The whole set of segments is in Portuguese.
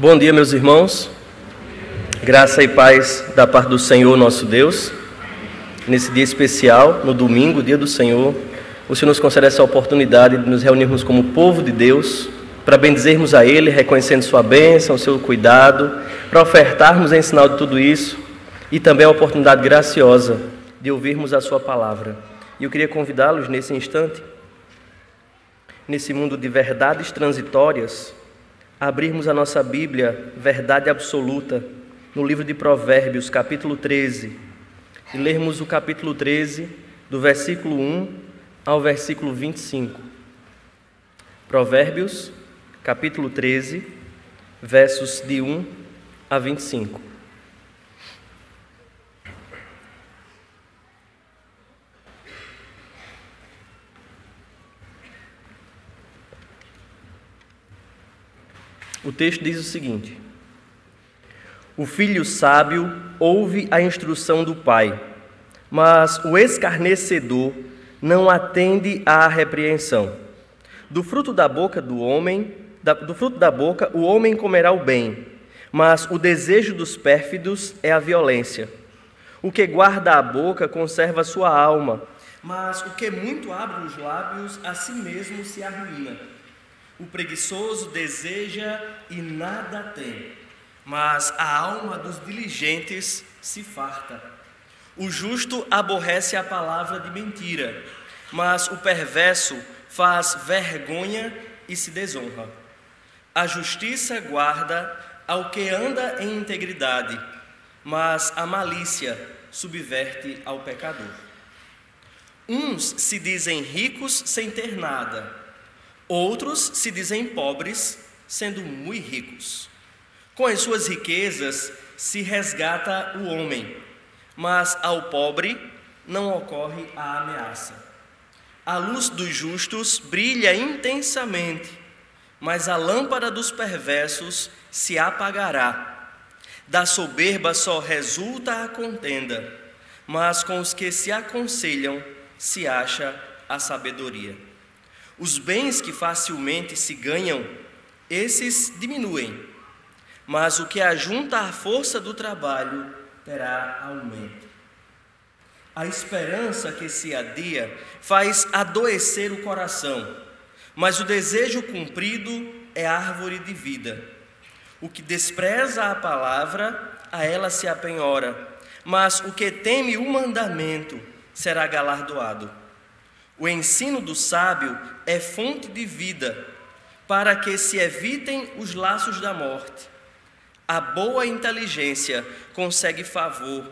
Bom dia, meus irmãos. Graça e paz da parte do Senhor nosso Deus. Nesse dia especial, no domingo, dia do Senhor, o Senhor nos concede essa oportunidade de nos reunirmos como povo de Deus, para bendizermos a Ele, reconhecendo sua bênção, seu cuidado, para ofertarmos em sinal de tudo isso, e também a oportunidade graciosa de ouvirmos a sua palavra. E eu queria convidá-los nesse instante, nesse mundo de verdades transitórias, abrirmos a nossa Bíblia, Verdade Absoluta, no livro de Provérbios, capítulo 13, e lermos o capítulo 13, do versículo 1 ao versículo 25. Provérbios, capítulo 13, versos de 1 a 25. O texto diz o seguinte: o filho sábio ouve a instrução do pai, mas o escarnecedor não atende à repreensão. Do fruto da boca o homem comerá o bem, mas o desejo dos pérfidos é a violência. O que guarda a boca conserva sua alma, mas o que muito abre os lábios a si mesmo se arruína. O preguiçoso deseja e nada tem, mas a alma dos diligentes se farta. O justo aborrece a palavra de mentira, mas o perverso faz vergonha e se desonra. A justiça guarda ao que anda em integridade, mas a malícia subverte ao pecador. Uns se dizem ricos sem ter nada, outros se dizem pobres, sendo muito ricos. Com as suas riquezas se resgata o homem, mas ao pobre não ocorre a ameaça. A luz dos justos brilha intensamente, mas a lâmpada dos perversos se apagará. Da soberba só resulta a contenda, mas com os que se aconselham se acha a sabedoria. Os bens que facilmente se ganham, esses diminuem, mas o que ajunta à força do trabalho terá aumento. A esperança que se adia faz adoecer o coração, mas o desejo cumprido é árvore de vida. O que despreza a palavra, a ela se apenhora, mas o que teme o mandamento será galardoado. O ensino do sábio é fonte de vida, para que se evitem os laços da morte. A boa inteligência consegue favor,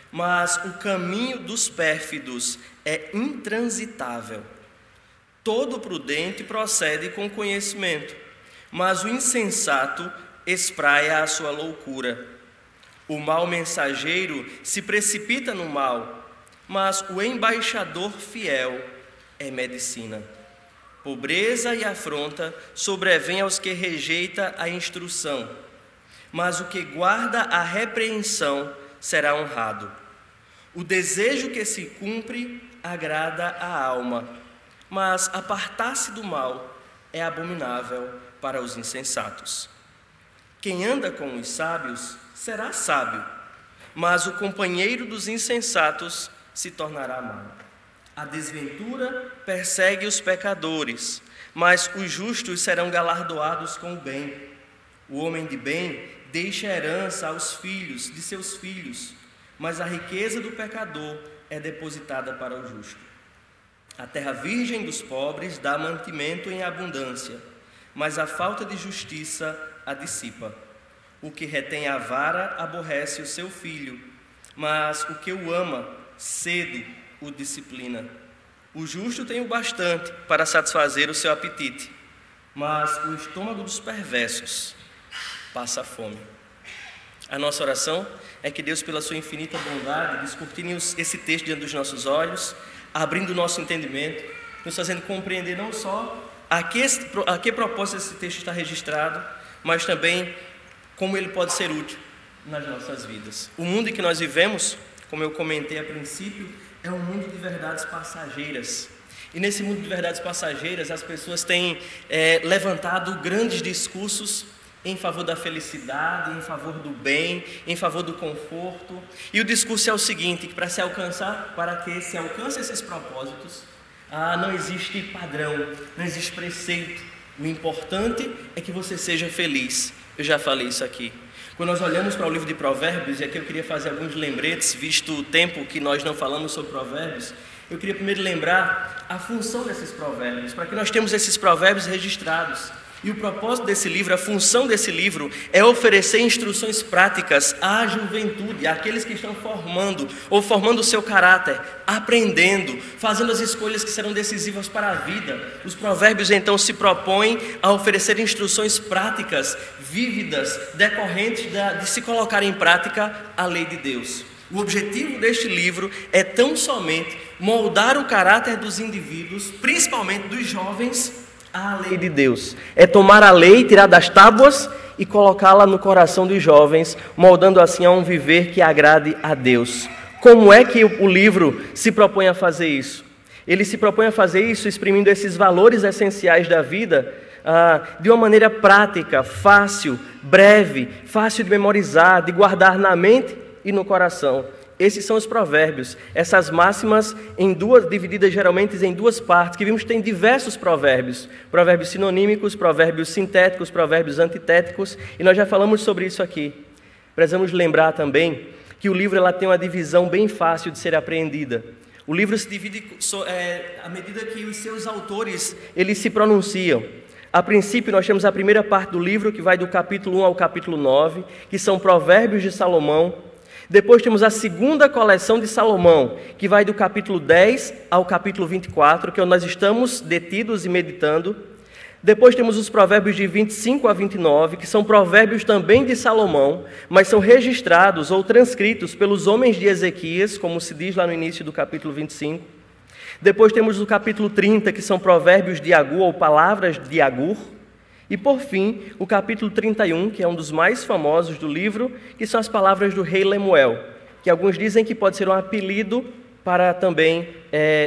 mas o caminho dos pérfidos é intransitável. Todo prudente procede com conhecimento, mas o insensato espraia a sua loucura. O mau mensageiro se precipita no mal, mas o embaixador fiel é medicina. Pobreza e afronta sobrevêm aos que rejeita a instrução, mas o que guarda a repreensão será honrado. O desejo que se cumpre agrada a alma, mas apartar-se do mal é abominável para os insensatos. Quem anda com os sábios será sábio, mas o companheiro dos insensatos se tornará mau. A desventura persegue os pecadores, mas os justos serão galardoados com o bem. O homem de bem deixa herança aos filhos de seus filhos, mas a riqueza do pecador é depositada para o justo. A terra virgem dos pobres dá mantimento em abundância, mas a falta de justiça a dissipa. O que retém a vara aborrece o seu filho, mas o que o ama cedo o disciplina. O justo tem o bastante para satisfazer o seu apetite, mas o estômago dos perversos passa fome. A nossa oração é que Deus, pela sua infinita bondade, descortine esse texto diante dos nossos olhos, abrindo o nosso entendimento, nos fazendo compreender não só a que propósito esse texto está registrado, mas também como ele pode ser útil nas nossas vidas. O mundo em que nós vivemos, como eu comentei a princípio, é um mundo de verdades passageiras. E nesse mundo de verdades passageiras, as pessoas têm levantado grandes discursos em favor da felicidade, em favor do bem, em favor do conforto. E o discurso é o seguinte, que para que se alcance esses propósitos, não existe padrão, não existe preceito. O importante é que você seja feliz. Eu já falei isso aqui. Quando nós olhamos para o livro de Provérbios, e aqui eu queria fazer alguns lembretes, visto o tempo que nós não falamos sobre Provérbios, eu queria primeiro lembrar a função desses provérbios, para que nós temos esses provérbios registrados. E o propósito desse livro, a função desse livro, é oferecer instruções práticas à juventude, àqueles que estão formando o seu caráter, aprendendo, fazendo as escolhas que serão decisivas para a vida. Os provérbios então se propõem a oferecer instruções práticas, vívidas, decorrentes de se colocar em prática a lei de Deus. O objetivo deste livro é tão somente moldar o caráter dos indivíduos, principalmente dos jovens, à lei de Deus. É tomar a lei, tirar das tábuas e colocá-la no coração dos jovens, moldando assim a um viver que agrade a Deus. Como é que o livro se propõe a fazer isso? Ele se propõe a fazer isso exprimindo esses valores essenciais da vida de uma maneira prática, fácil, breve, fácil de memorizar, de guardar na mente e no coração. Esses são os provérbios, essas máximas divididas geralmente em duas partes, que vimos que tem diversos provérbios sinonímicos, provérbios sintéticos, provérbios antitéticos, e nós já falamos sobre isso aqui. Precisamos lembrar também que o livro tem uma divisão bem fácil de ser apreendida. O livro se divide à medida que os seus autores eles se pronunciam. A princípio, nós temos a primeira parte do livro, que vai do capítulo 1 ao capítulo 9, que são provérbios de Salomão. Depois temos a segunda coleção de Salomão, que vai do capítulo 10 ao capítulo 24, que é onde nós estamos detidos e meditando. Depois temos os provérbios de 25 a 29, que são provérbios também de Salomão, mas são registrados ou transcritos pelos homens de Ezequias, como se diz lá no início do capítulo 25. Depois temos o capítulo 30, que são provérbios de Agur, ou palavras de Agur. E por fim, o capítulo 31, que é um dos mais famosos do livro, que são as palavras do rei Lemuel, que alguns dizem que pode ser um apelido para também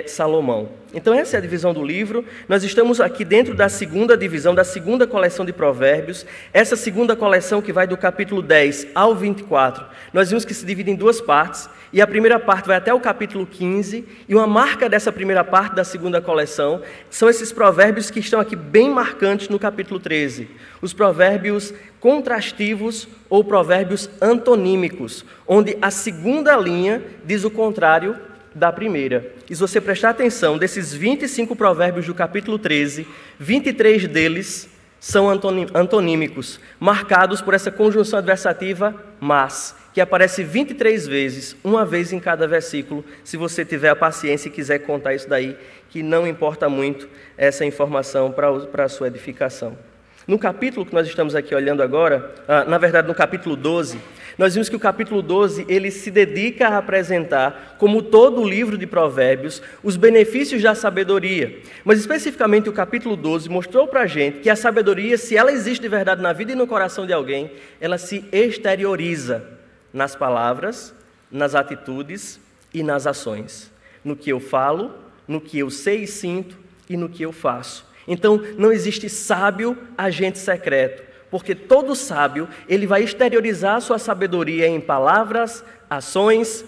Salomão. Então essa é a divisão do livro. Nós estamos aqui dentro da segunda divisão, da segunda coleção de provérbios. Essa segunda coleção, que vai do capítulo 10 ao 24, nós vimos que se divide em duas partes, e a primeira parte vai até o capítulo 15, e uma marca dessa primeira parte da segunda coleção são esses provérbios que estão aqui bem marcantes no capítulo 13, os provérbios contrastivos ou provérbios antonímicos, onde a segunda linha diz o contrário da primeira. E se você prestar atenção, desses 25 provérbios do capítulo 13, 23 deles são antonímicos, marcados por essa conjunção adversativa mas, que aparece 23 vezes, uma vez em cada versículo, se você tiver a paciência e quiser contar isso daí, que não importa muito essa informação para a sua edificação. No capítulo que nós estamos aqui olhando agora, na verdade no capítulo 12, nós vimos que o capítulo 12 ele se dedica a apresentar, como todo o livro de Provérbios, os benefícios da sabedoria. Mas especificamente o capítulo 12 mostrou para a gente que a sabedoria, se ela existe de verdade na vida e no coração de alguém, ela se exterioriza nas palavras, nas atitudes e nas ações. No que eu falo, no que eu sei e sinto e no que eu faço. Então, não existe sábio agente secreto, porque todo sábio, ele vai exteriorizar a sua sabedoria em palavras, ações,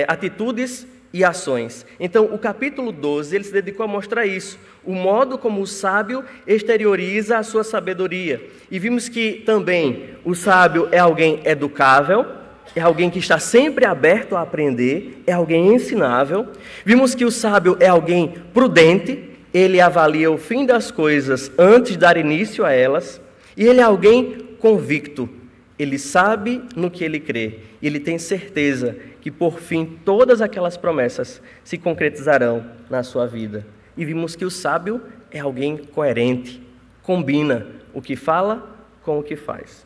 atitudes e ações. Então, o capítulo 12, ele se dedicou a mostrar isso, o modo como o sábio exterioriza a sua sabedoria. E vimos que também o sábio é alguém educável, é alguém que está sempre aberto a aprender, é alguém ensinável. Vimos que o sábio é alguém prudente, ele avalia o fim das coisas antes de dar início a elas, e ele é alguém convicto, ele sabe no que ele crê, e ele tem certeza que por fim todas aquelas promessas se concretizarão na sua vida. E vimos que o sábio é alguém coerente, combina o que fala com o que faz.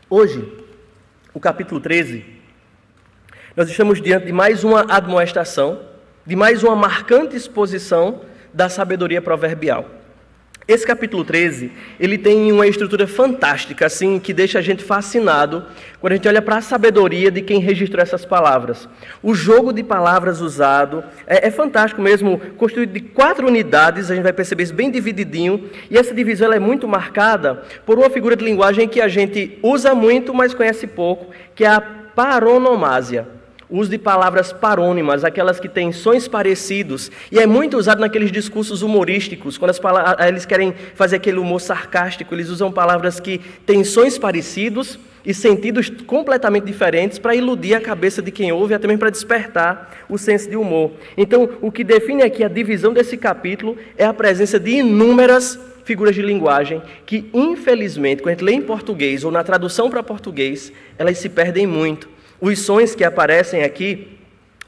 Hoje, o capítulo 13, nós estamos diante de mais uma admoestação, de mais uma marcante exposição da sabedoria proverbial. Esse capítulo 13, ele tem uma estrutura fantástica, assim, que deixa a gente fascinado quando a gente olha para a sabedoria de quem registrou essas palavras. O jogo de palavras usado é fantástico mesmo, construído de 4 unidades, a gente vai perceber isso bem divididinho, e essa divisão ela é muito marcada por uma figura de linguagem que a gente usa muito, mas conhece pouco, que é a paronomásia. O uso de palavras parônimas, aquelas que têm sons parecidos, e é muito usado naqueles discursos humorísticos, quando eles querem fazer aquele humor sarcástico, eles usam palavras que têm sons parecidos e sentidos completamente diferentes para iludir a cabeça de quem ouve e até mesmo para despertar o senso de humor. Então, o que define aqui a divisão desse capítulo é a presença de inúmeras figuras de linguagem que, infelizmente, quando a gente lê em português ou na tradução para português, elas se perdem muito. Os sons que aparecem aqui,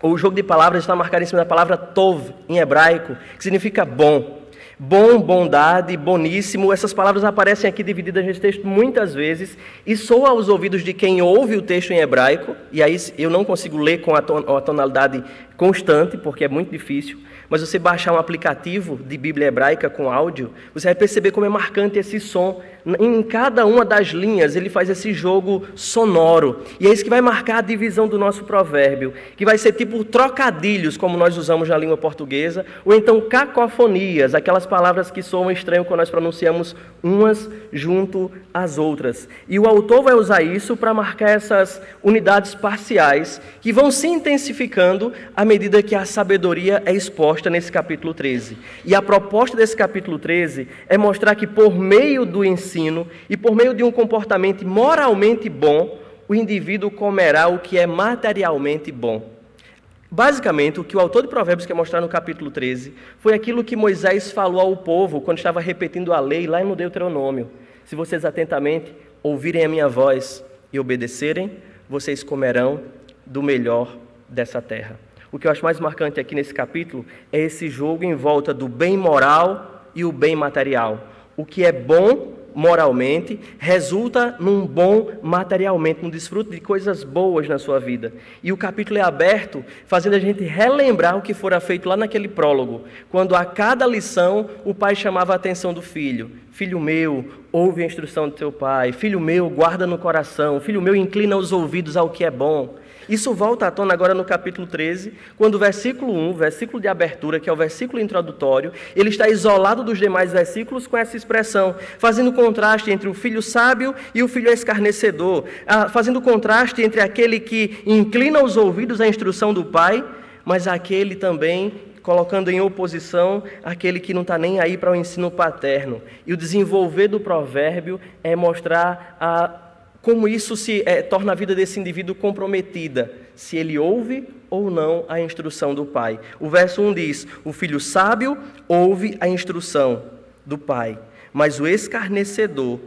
o jogo de palavras está marcado em cima da palavra tov, em hebraico, que significa bom. Bom, bondade, boníssimo, essas palavras aparecem aqui divididas nesse texto muitas vezes e soa aos ouvidos de quem ouve o texto em hebraico, e aí eu não consigo ler com a tonalidade constante, porque é muito difícil, mas você baixar um aplicativo de Bíblia hebraica com áudio, você vai perceber como é marcante esse som. Em cada uma das linhas ele faz esse jogo sonoro, e é isso que vai marcar a divisão do nosso provérbio, que vai ser tipo trocadilhos, como nós usamos na língua portuguesa, ou então cacofonias, aquelas palavras que soam estranho quando nós pronunciamos umas junto às outras. E o autor vai usar isso para marcar essas unidades parciais, que vão se intensificando à medida que a sabedoria é exposta nesse capítulo 13. E a proposta desse capítulo 13 é mostrar que por meio do ensino e por meio de um comportamento moralmente bom, o indivíduo comerá o que é materialmente bom. Basicamente, o que o autor de Provérbios quer mostrar no capítulo 13 foi aquilo que Moisés falou ao povo quando estava repetindo a lei lá no Deuteronômio. Se vocês atentamente ouvirem a minha voz e obedecerem, vocês comerão do melhor dessa terra. O que eu acho mais marcante aqui nesse capítulo é esse jogo em volta do bem moral e o bem material. O que é bom moralmente resulta num bom materialmente, num desfruto de coisas boas na sua vida. E o capítulo é aberto, fazendo a gente relembrar o que fora feito lá naquele prólogo, quando a cada lição o pai chamava a atenção do filho. Filho meu, ouve a instrução do teu pai. Filho meu, guarda no coração. Filho meu, inclina os ouvidos ao que é bom. Isso volta à tona agora no capítulo 13, quando o versículo 1, versículo de abertura, que é o versículo introdutório, ele está isolado dos demais versículos com essa expressão, fazendo contraste entre o filho sábio e o filho escarnecedor, fazendo contraste entre aquele que inclina os ouvidos à instrução do pai, mas aquele também colocando em oposição aquele que não está nem aí para o ensino paterno. E o desenvolver do provérbio é mostrar como isso torna a vida desse indivíduo comprometida, se ele ouve ou não a instrução do pai. O verso 1 diz: o filho sábio ouve a instrução do pai, mas o escarnecedor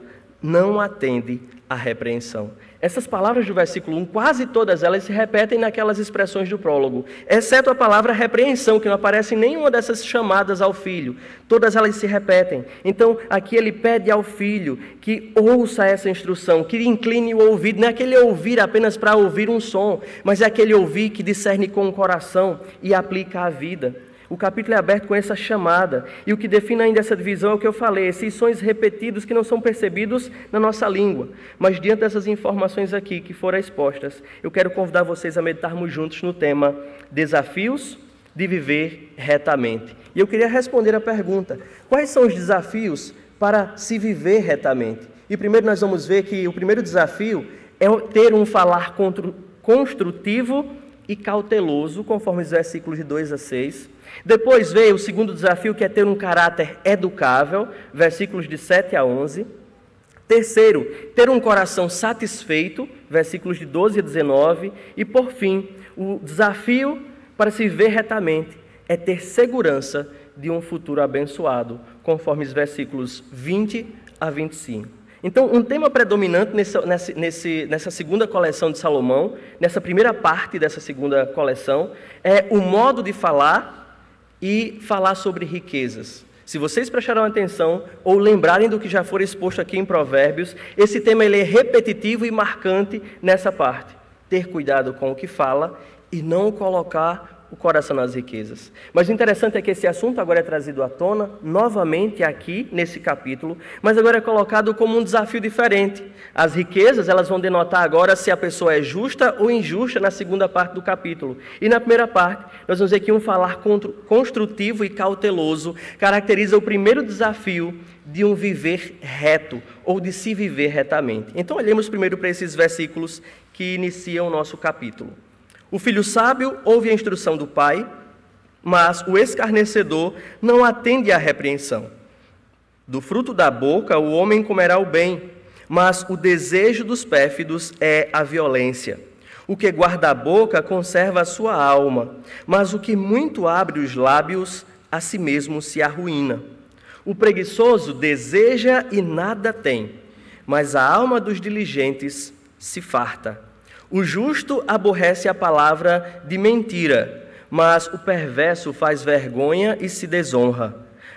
não atende à repreensão. Essas palavras do versículo 1, quase todas elas se repetem naquelas expressões do prólogo, exceto a palavra repreensão, que não aparece em nenhuma dessas chamadas ao filho. Todas elas se repetem. Então, aqui ele pede ao filho que ouça essa instrução, que incline o ouvido. Não é aquele ouvir apenas para ouvir um som, mas é aquele ouvir que discerne com o coração e aplica à vida. O capítulo é aberto com essa chamada, e o que define ainda essa divisão é o que eu falei, esses sons repetidos que não são percebidos na nossa língua. Mas diante dessas informações aqui que foram expostas, eu quero convidar vocês a meditarmos juntos no tema Desafios de Viver Retamente. E eu queria responder a pergunta: quais são os desafios para se viver retamente? E primeiro nós vamos ver que o primeiro desafio é ter um falar construtivo e cauteloso, conforme os versículos de 2 a 6. Depois veio o segundo desafio, que é ter um caráter educável, versículos de 7 a 11. Terceiro, ter um coração satisfeito, versículos de 12 a 19. E por fim, o desafio para se viver retamente é ter segurança de um futuro abençoado, conforme os versículos 20 a 25. Então, um tema predominante nessa segunda coleção de Salomão, nessa primeira parte dessa segunda coleção, é o modo de falar e falar sobre riquezas. Se vocês prestaram atenção ou lembrarem do que já foi exposto aqui em Provérbios, esse tema ele é repetitivo e marcante nessa parte. Ter cuidado com o que fala e não colocar o coração nas riquezas. Mas o interessante é que esse assunto agora é trazido à tona, novamente aqui, nesse capítulo, mas agora é colocado como um desafio diferente. As riquezas, elas vão denotar agora se a pessoa é justa ou injusta na segunda parte do capítulo. E na primeira parte, nós vamos ver que um falar construtivo e cauteloso caracteriza o primeiro desafio de um viver reto, ou de se viver retamente. Então, olhemos primeiro para esses versículos que iniciam o nosso capítulo. O filho sábio ouve a instrução do pai, mas o escarnecedor não atende à repreensão. Do fruto da boca o homem comerá o bem, mas o desejo dos pérfidos é a violência. O que guarda a boca conserva a sua alma, mas o que muito abre os lábios, a si mesmo se arruína. O preguiçoso deseja e nada tem, mas a alma dos diligentes se farta. O justo aborrece a palavra de mentira, mas o perverso faz vergonha e se desonra.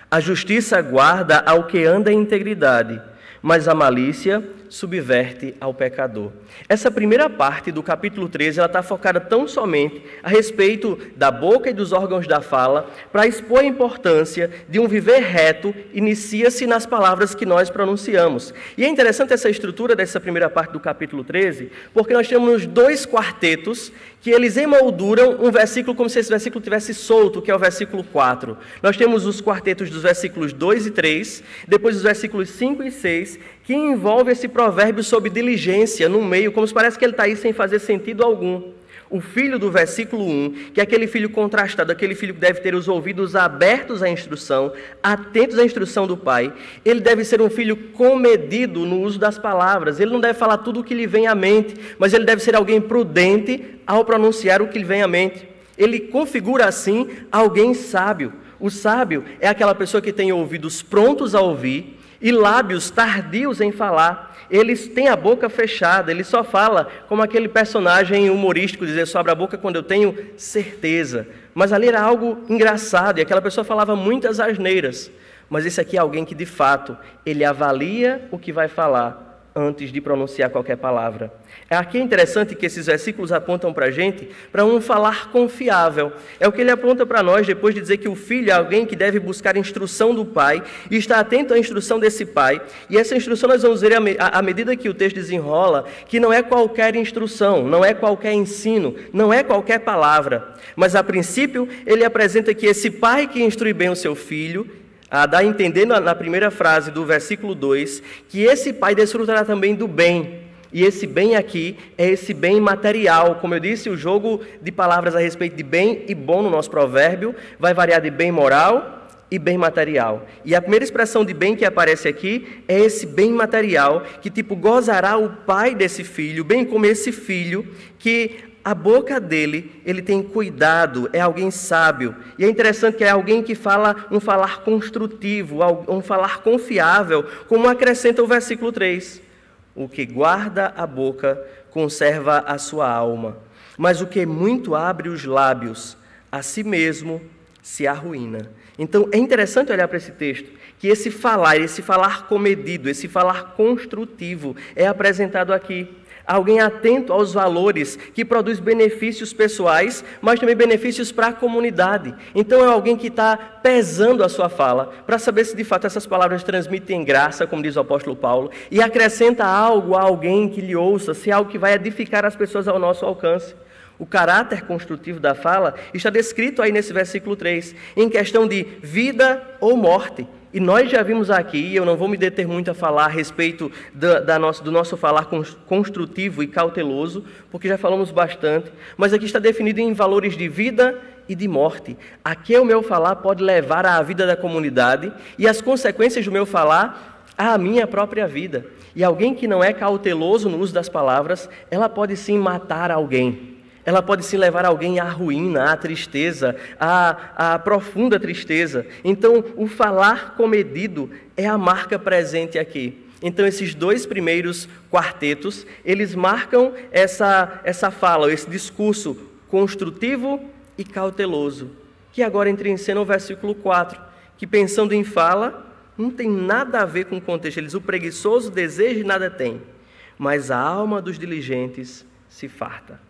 A justiça guarda ao que anda em integridade, mas a malícia subverte ao pecador. Essa primeira parte do capítulo 13, ela está focada tão somente a respeito da boca e dos órgãos da fala, para expor a importância de um viver reto, inicia-se nas palavras que nós pronunciamos. E é interessante essa estrutura dessa primeira parte do capítulo 13, porque nós temos dois quartetos que eles emolduram um versículo como se esse versículo tivesse solto, que é o versículo 4. Nós temos os quartetos dos versículos 2 e 3, depois os versículos 5 e 6, que envolve esse provérbio sobre diligência no meio, como se parece que ele está aí sem fazer sentido algum. O filho do versículo 1, que é aquele filho contrastado, aquele filho que deve ter os ouvidos abertos à instrução, atentos à instrução do pai, ele deve ser um filho comedido no uso das palavras. Ele não deve falar tudo o que lhe vem à mente, mas ele deve ser alguém prudente ao pronunciar o que lhe vem à mente. Ele configura assim alguém sábio. O sábio é aquela pessoa que tem ouvidos prontos a ouvir e lábios tardios em falar. Eles têm a boca fechada, ele só fala como aquele personagem humorístico, dizer, só abre a boca quando eu tenho certeza. Mas ali era algo engraçado, e aquela pessoa falava muitas asneiras. Mas esse aqui é alguém que, de fato, ele avalia o que vai falar antes de pronunciar qualquer palavra. Aqui é interessante que esses versículos apontam para a gente para um falar confiável. É o que ele aponta para nós depois de dizer que o filho é alguém que deve buscar instrução do pai e estar atento à instrução desse pai. E essa instrução nós vamos ver à medida que o texto desenrola, que não é qualquer instrução, não é qualquer ensino, não é qualquer palavra. Mas a princípio ele apresenta que esse pai que instrui bem o seu filho, dá a entender na primeira frase do versículo 2, que esse pai desfrutará também do bem. E esse bem aqui é esse bem material. Como eu disse, o jogo de palavras a respeito de bem e bom no nosso provérbio vai variar de bem moral e bem material. E a primeira expressão de bem que aparece aqui é esse bem material, que tipo gozará o pai desse filho, bem como esse filho que a boca dele, ele tem cuidado, é alguém sábio. E é interessante que é alguém que fala um falar construtivo, um falar confiável, como acrescenta o versículo 3. O que guarda a boca conserva a sua alma, mas o que muito abre os lábios, a si mesmo se arruína. Então é interessante olhar para esse texto, que esse falar comedido, esse falar construtivo é apresentado aqui. Alguém atento aos valores, que produz benefícios pessoais, mas também benefícios para a comunidade. Então é alguém que está pesando a sua fala, para saber se de fato essas palavras transmitem graça, como diz o apóstolo Paulo, e acrescenta algo a alguém que lhe ouça, se é algo que vai edificar as pessoas ao nosso alcance. O caráter construtivo da fala está descrito aí nesse versículo 3, em questão de vida ou morte. E nós já vimos aqui, e eu não vou me deter muito a falar a respeito do nosso falar construtivo e cauteloso, porque já falamos bastante, mas aqui está definido em valores de vida e de morte. Aqui o meu falar pode levar à vida da comunidade e as consequências do meu falar à minha própria vida. E alguém que não é cauteloso no uso das palavras, ela pode sim matar alguém. Ela pode sim levar alguém à ruína, à tristeza, à profunda tristeza. Então, o falar comedido é a marca presente aqui. Então, esses dois primeiros quartetos, eles marcam essa fala, esse discurso construtivo e cauteloso, que agora entra em cena o versículo 4, que pensando em fala, não tem nada a ver com o contexto. Eles, o preguiçoso deseja e nada tem, mas a alma dos diligentes se farta.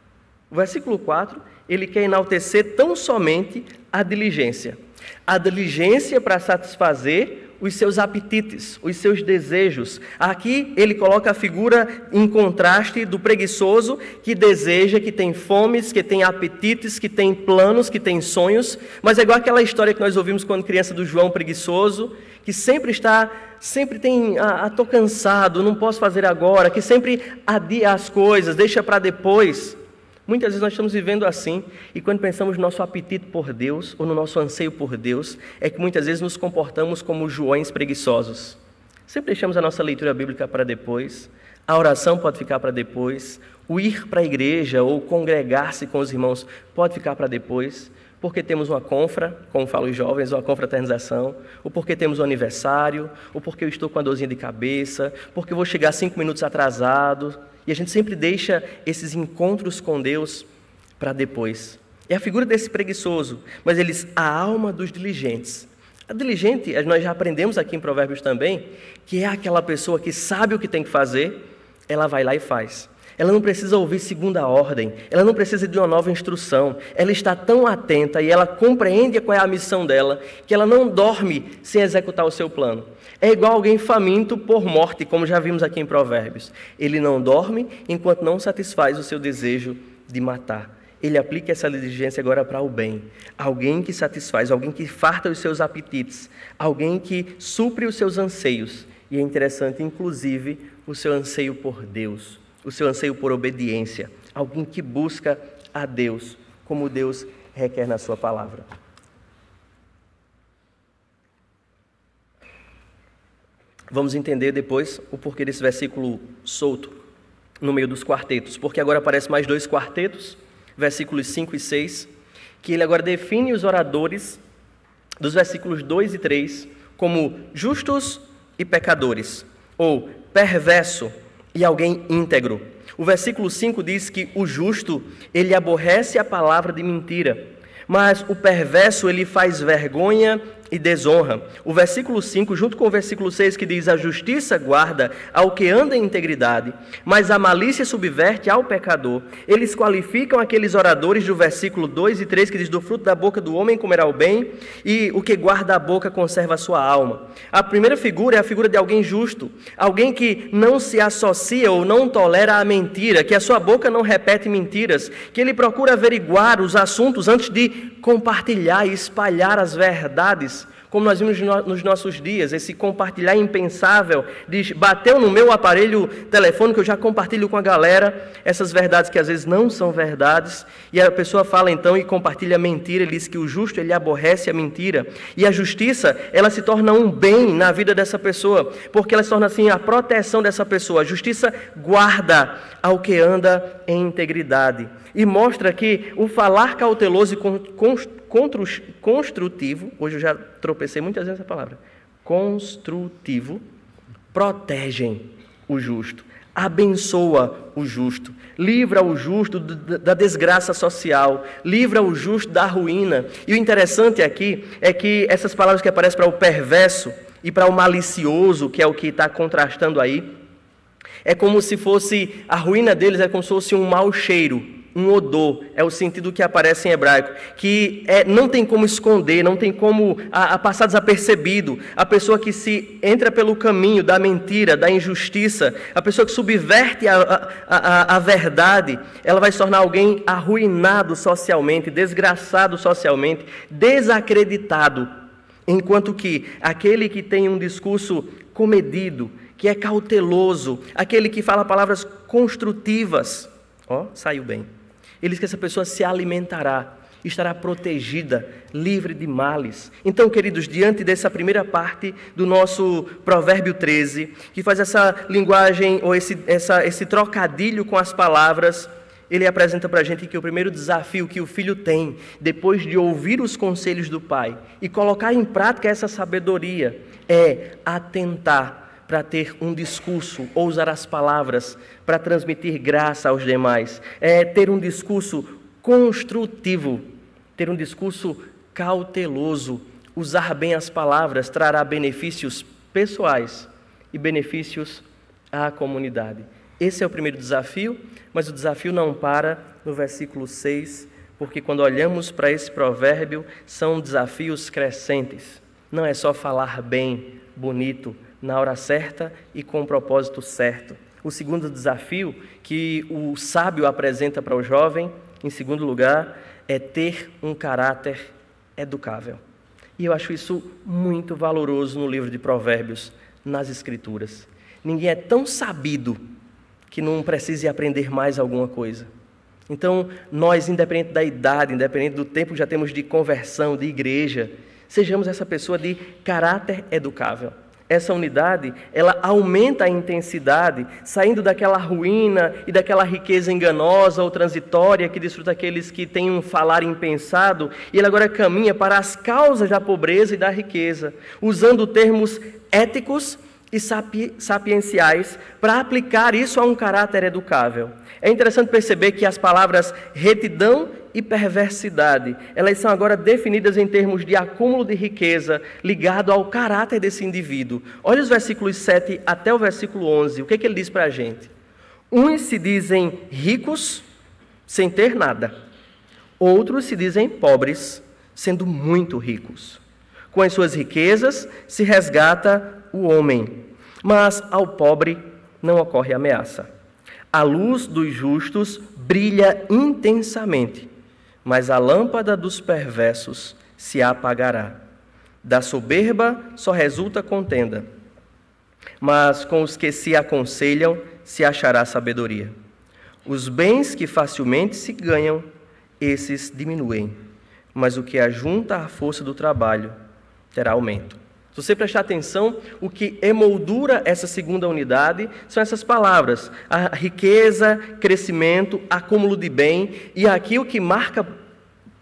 O versículo 4, ele quer enaltecer tão somente a diligência. A diligência para satisfazer os seus apetites, os seus desejos. Aqui ele coloca a figura em contraste do preguiçoso que deseja, que tem fomes, que tem apetites, que tem planos, que tem sonhos, mas é igual aquela história que nós ouvimos quando criança do João preguiçoso, que sempre tem, tô cansado, não posso fazer agora, que sempre adia as coisas, deixa para depois. Muitas vezes nós estamos vivendo assim, e quando pensamos no nosso apetite por Deus, ou no nosso anseio por Deus, é que muitas vezes nos comportamos como Joões preguiçosos. Sempre deixamos a nossa leitura bíblica para depois, a oração pode ficar para depois, o ir para a igreja ou congregar-se com os irmãos pode ficar para depois, porque temos uma confra, como falam os jovens, uma confraternização, ou porque temos um aniversário, ou porque eu estou com a dorzinha de cabeça, porque eu vou chegar 5 minutos atrasado. E a gente sempre deixa esses encontros com Deus para depois. É a figura desse preguiçoso, mas a alma dos diligentes. A diligente, nós já aprendemos aqui em Provérbios também, que é aquela pessoa que sabe o que tem que fazer, ela vai lá e faz. Ela não precisa ouvir segunda ordem, ela não precisa de uma nova instrução, ela está tão atenta e ela compreende qual é a missão dela, que ela não dorme sem executar o seu plano. É igual alguém faminto por morte, como já vimos aqui em Provérbios. Ele não dorme enquanto não satisfaz o seu desejo de matar. Ele aplica essa diligência agora para o bem. Alguém que satisfaz, alguém que farta os seus apetites, alguém que supre os seus anseios. E é interessante, inclusive, o seu anseio por Deus, o seu anseio por obediência. Alguém que busca a Deus, como Deus requer na sua palavra. Vamos entender depois o porquê desse versículo solto no meio dos quartetos, porque agora aparecem mais 2 quartetos, versículos 5 e 6, que ele agora define os oradores dos versículos 2 e 3 como justos e pecadores, ou perverso e alguém íntegro. O versículo 5 diz que o justo, ele aborrece a palavra de mentira, mas o perverso, ele faz vergonha e desonra. O versículo 5, junto com o versículo 6, que diz: a justiça guarda ao que anda em integridade, mas a malícia subverte ao pecador. Eles qualificam aqueles oradores do versículo 2 e 3, que diz: do fruto da boca do homem comerá o bem, e o que guarda a boca conserva a sua alma. A primeira figura é a figura de alguém justo, alguém que não se associa ou não tolera a mentira, que a sua boca não repete mentiras, que ele procura averiguar os assuntos antes de compartilhar e espalhar as verdades, como nós vimos nos nossos dias, esse compartilhar impensável, diz: bateu no meu aparelho telefônico, eu já compartilho com a galera essas verdades que às vezes não são verdades, e a pessoa fala então e compartilha a mentira. Ele diz que o justo, ele aborrece a mentira, e a justiça, ela se torna um bem na vida dessa pessoa, porque ela se torna assim a proteção dessa pessoa. A justiça guarda ao que anda em integridade, e mostra que o falar cauteloso e construtivo, hoje eu já tropecei muitas vezes nessa palavra, construtivo, protegem o justo, abençoa o justo, livra o justo da desgraça social, livra o justo da ruína. E o interessante aqui é que essas palavras que aparecem para o perverso e para o malicioso, que é o que está contrastando aí, é como se fosse, a ruína deles é como se fosse um mau cheiro, um odor, é o sentido que aparece em hebraico, que não tem como esconder, não tem como passar desapercebido. A pessoa que se entra pelo caminho da mentira, da injustiça, a pessoa que subverte a verdade, ela vai se tornar alguém arruinado socialmente, desgraçado socialmente, desacreditado. Enquanto que aquele que tem um discurso comedido, que é cauteloso, aquele que fala palavras construtivas, saiu bem. Ele diz que essa pessoa se alimentará, estará protegida, livre de males. Então, queridos, diante dessa primeira parte do nosso Provérbio 13, que faz essa linguagem, ou esse trocadilho com as palavras, ele apresenta para a gente que o primeiro desafio que o filho tem, depois de ouvir os conselhos do pai e colocar em prática essa sabedoria, é atentar para ter um discurso, ou usar as palavras para transmitir graça aos demais, é ter um discurso construtivo, ter um discurso cauteloso. Usar bem as palavras trará benefícios pessoais e benefícios à comunidade. Esse é o primeiro desafio, mas o desafio não para no versículo 6, porque quando olhamos para esse provérbio, são desafios crescentes. Não é só falar bem, bonito, na hora certa e com o propósito certo. O segundo desafio que o sábio apresenta para o jovem, em segundo lugar, é ter um caráter educável. E eu acho isso muito valoroso no livro de Provérbios, nas Escrituras. Ninguém é tão sabido que não precise aprender mais alguma coisa. Então, nós, independente da idade, independente do tempo que já temos de conversão, de igreja, sejamos essa pessoa de caráter educável. Essa unidade, ela aumenta a intensidade, saindo daquela ruína e daquela riqueza enganosa ou transitória que desfruta aqueles que têm um falar impensado, e ele agora caminha para as causas da pobreza e da riqueza, usando termos éticos e sapienciais para aplicar isso a um caráter educável. É interessante perceber que as palavras retidão e perversidade, elas são agora definidas em termos de acúmulo de riqueza ligado ao caráter desse indivíduo. Olha os versículos 7 até o versículo 11, o que ele diz para a gente? Uns se dizem ricos sem ter nada, outros se dizem pobres, sendo muito ricos. Com as suas riquezas se resgata o homem, mas ao pobre não ocorre ameaça. A luz dos justos brilha intensamente, mas a lâmpada dos perversos se apagará. Da soberba só resulta contenda, mas com os que se aconselham se achará sabedoria. Os bens que facilmente se ganham, esses diminuem, mas o que ajunta à força do trabalho terá aumento. Se você prestar atenção, o que emoldura essa segunda unidade são essas palavras: a riqueza, crescimento, acúmulo de bem, e aqui o que marca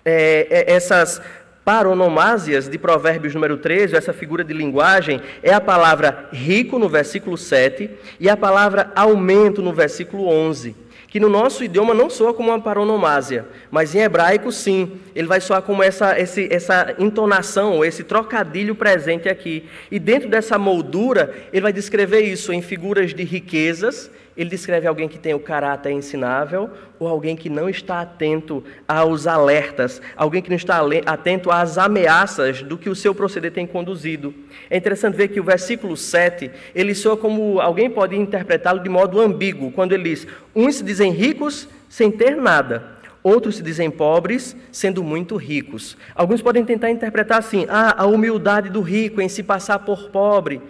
essas paronomásias de Provérbios número 13, essa figura de linguagem, é a palavra rico no versículo 7 e a palavra aumento no versículo 11. Que no nosso idioma não soa como uma paronomásia, mas em hebraico sim, ele vai soar como essa entonação, esse trocadilho presente aqui. E dentro dessa moldura, ele vai descrever isso em figuras de riquezas. Ele descreve alguém que tem o caráter ensinável ou alguém que não está atento aos alertas, alguém que não está atento às ameaças do que o seu proceder tem conduzido. É interessante ver que o versículo 7, ele soa como alguém pode interpretá-lo de modo ambíguo, quando ele diz: uns se dizem ricos sem ter nada, outros se dizem pobres, sendo muito ricos. Alguns podem tentar interpretar assim: a humildade do rico em se passar por pobre.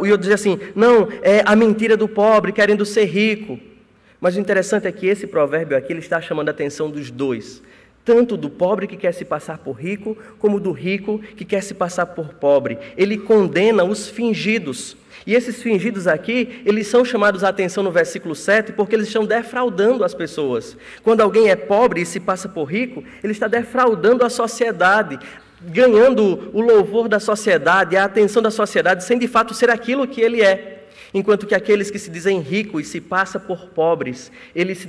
E eu dizer assim, não, é a mentira do pobre querendo ser rico. Mas o interessante é que esse provérbio aqui ele está chamando a atenção dos dois. Tanto do pobre que quer se passar por rico, como do rico que quer se passar por pobre. Ele condena os fingidos. E esses fingidos aqui, eles são chamados a atenção no versículo 7, porque eles estão defraudando as pessoas. Quando alguém é pobre e se passa por rico, ele está defraudando a sociedade, ganhando o louvor da sociedade, a atenção da sociedade, sem de fato ser aquilo que ele é. Enquanto que aqueles que se dizem ricos e se passam por pobres, eles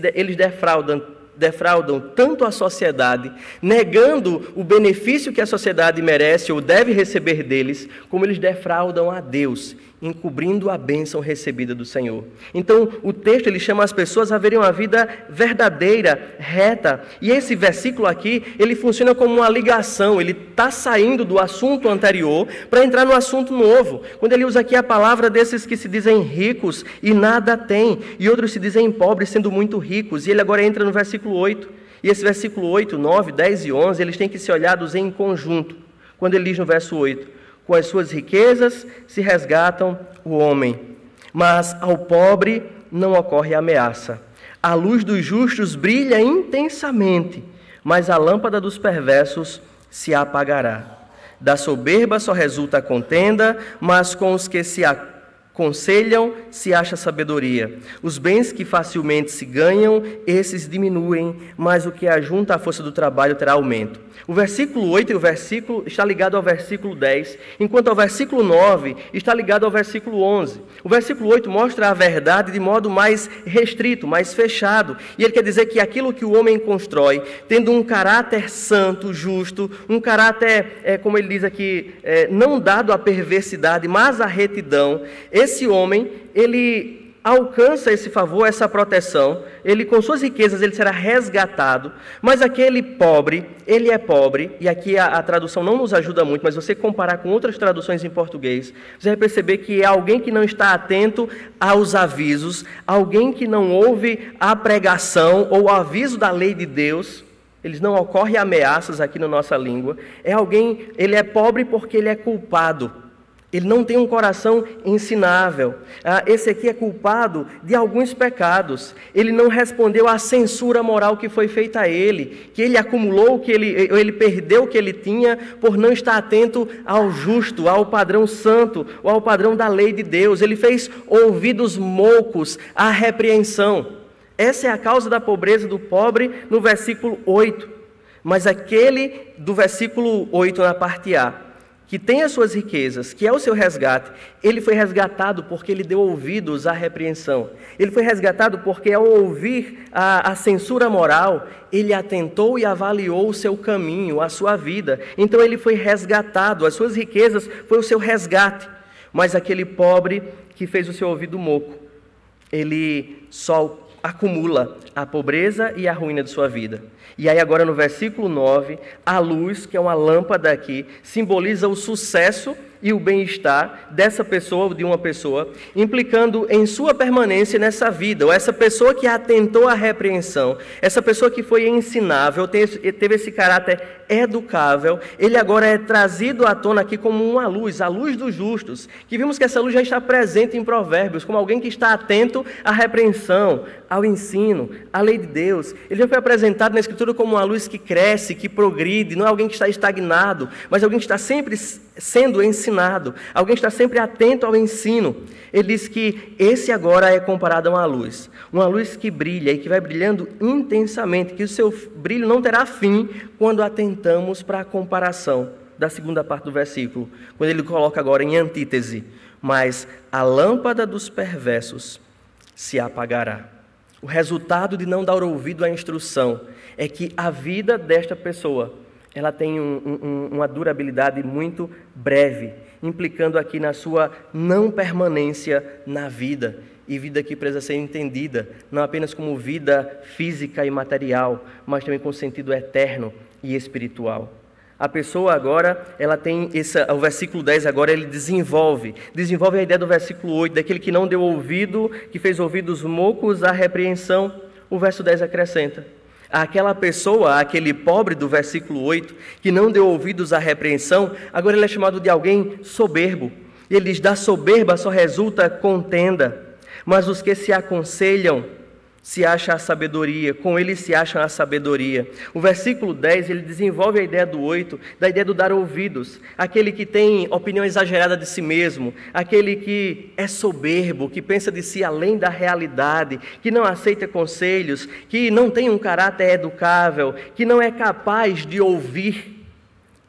defraudam tanto a sociedade, negando o benefício que a sociedade merece ou deve receber deles, como eles defraudam a Deus, encobrindo a bênção recebida do Senhor. Então, o texto ele chama as pessoas a verem uma vida verdadeira, reta. E esse versículo aqui, ele funciona como uma ligação. Ele está saindo do assunto anterior para entrar no assunto novo. Quando ele usa aqui a palavra desses que se dizem ricos e nada têm, e outros se dizem pobres, sendo muito ricos. E ele agora entra no versículo 8. E esse versículo 8, 9, 10 e 11, eles têm que ser olhados em conjunto. Quando ele diz no verso 8: com as suas riquezas se resgatam o homem, mas ao pobre não ocorre ameaça. A luz dos justos brilha intensamente, mas a lâmpada dos perversos se apagará. Da soberba só resulta a contenda, mas com os que se aconselham se acha sabedoria. Os bens que facilmente se ganham, esses diminuem, mas o que ajunta à força do trabalho terá aumento. O versículo 8 e o versículo está ligado ao versículo 10, enquanto ao versículo 9 está ligado ao versículo 11. O versículo 8 mostra a verdade de modo mais restrito, mais fechado, e ele quer dizer que aquilo que o homem constrói, tendo um caráter santo, justo, um caráter, como ele diz aqui, não dado à perversidade, mas à retidão, esse homem, ele alcança esse favor, essa proteção, ele com suas riquezas ele será resgatado, mas aquele pobre, ele é pobre, e aqui a tradução não nos ajuda muito, mas você comparar com outras traduções em português, você vai perceber que é alguém que não está atento aos avisos, alguém que não ouve a pregação ou o aviso da lei de Deus. Eles não ocorrem ameaças aqui na nossa língua. É alguém, ele é pobre porque ele é culpado. Ele não tem um coração ensinável. Esse aqui é culpado de alguns pecados. Ele não respondeu à censura moral que foi feita a ele, que ele acumulou, que ele perdeu o que ele tinha por não estar atento ao justo, ao padrão santo, ou ao padrão da lei de Deus. Ele fez ouvidos moucos à repreensão. Essa é a causa da pobreza do pobre no versículo 8. Mas aquele do versículo 8 na parte A, que tem as suas riquezas, que é o seu resgate, ele foi resgatado porque ele deu ouvidos à repreensão. Ele foi resgatado porque, ao ouvir a censura moral, ele atentou e avaliou o seu caminho, a sua vida. Então ele foi resgatado, as suas riquezas foi o seu resgate. Mas aquele pobre que fez o seu ouvido moco, ele só acumula a pobreza e a ruína de sua vida. E aí agora no versículo 9, a luz, que é uma lâmpada aqui, simboliza o sucesso e o bem-estar dessa pessoa ou de uma pessoa, implicando em sua permanência nessa vida, ou essa pessoa que atentou à repreensão, essa pessoa que foi ensinável, teve esse caráter educável, ele agora é trazido à tona aqui como uma luz, a luz dos justos, que vimos que essa luz já está presente em Provérbios, como alguém que está atento à repreensão, ao ensino, à lei de Deus. Ele já foi apresentado na Escritura como uma luz que cresce, que progride, não é alguém que está estagnado, mas alguém que está sempre sendo ensinado, alguém que está sempre atento ao ensino. Ele diz que esse agora é comparado a uma luz que brilha e que vai brilhando intensamente, que o seu brilho não terá fim quando atentamos para a comparação da segunda parte do versículo, quando ele coloca agora em antítese: mas a lâmpada dos perversos se apagará. O resultado de não dar ouvido à instrução é que a vida desta pessoa, ela tem uma durabilidade muito breve, implicando aqui na sua não permanência na vida, e vida que precisa ser entendida, não apenas como vida física e material, mas também com sentido eterno e espiritual. A pessoa agora, ela tem o versículo 10 agora, ele desenvolve a ideia do versículo 8, daquele que não deu ouvido, que fez ouvidos moucos à repreensão. O verso 10 acrescenta: aquela pessoa, aquele pobre do versículo 8, que não deu ouvidos à repreensão, agora ele é chamado de alguém soberbo. E ele diz: da soberba só resulta contenda, mas os que se aconselham se acham a sabedoria, com ele se acham a sabedoria. O versículo 10, ele desenvolve a ideia do 8, da ideia do dar ouvidos. Aquele que tem opinião exagerada de si mesmo, aquele que é soberbo, que pensa de si além da realidade, que não aceita conselhos, que não tem um caráter educável, que não é capaz de ouvir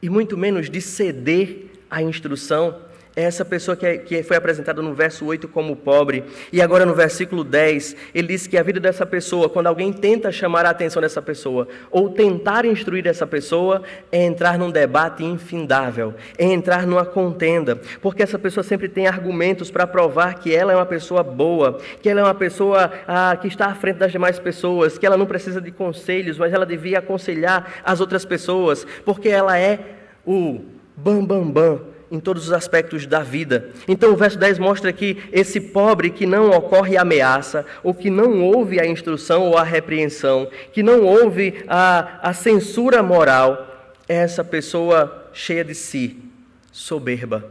e muito menos de ceder à instrução. É essa pessoa que foi apresentada no verso 8 como pobre. E agora no versículo 10, ele diz que a vida dessa pessoa, quando alguém tenta chamar a atenção dessa pessoa, ou tentar instruir essa pessoa, é entrar num debate infindável, é entrar numa contenda, porque essa pessoa sempre tem argumentos para provar que ela é uma pessoa boa, que ela é uma pessoa que está à frente das demais pessoas, que ela não precisa de conselhos, mas ela devia aconselhar as outras pessoas, porque ela é o bam em todos os aspectos da vida. Então o verso 10 mostra que esse pobre que não ocorre ameaça, ou que não ouve a instrução ou a repreensão, que não ouve a censura moral, é essa pessoa cheia de si, soberba.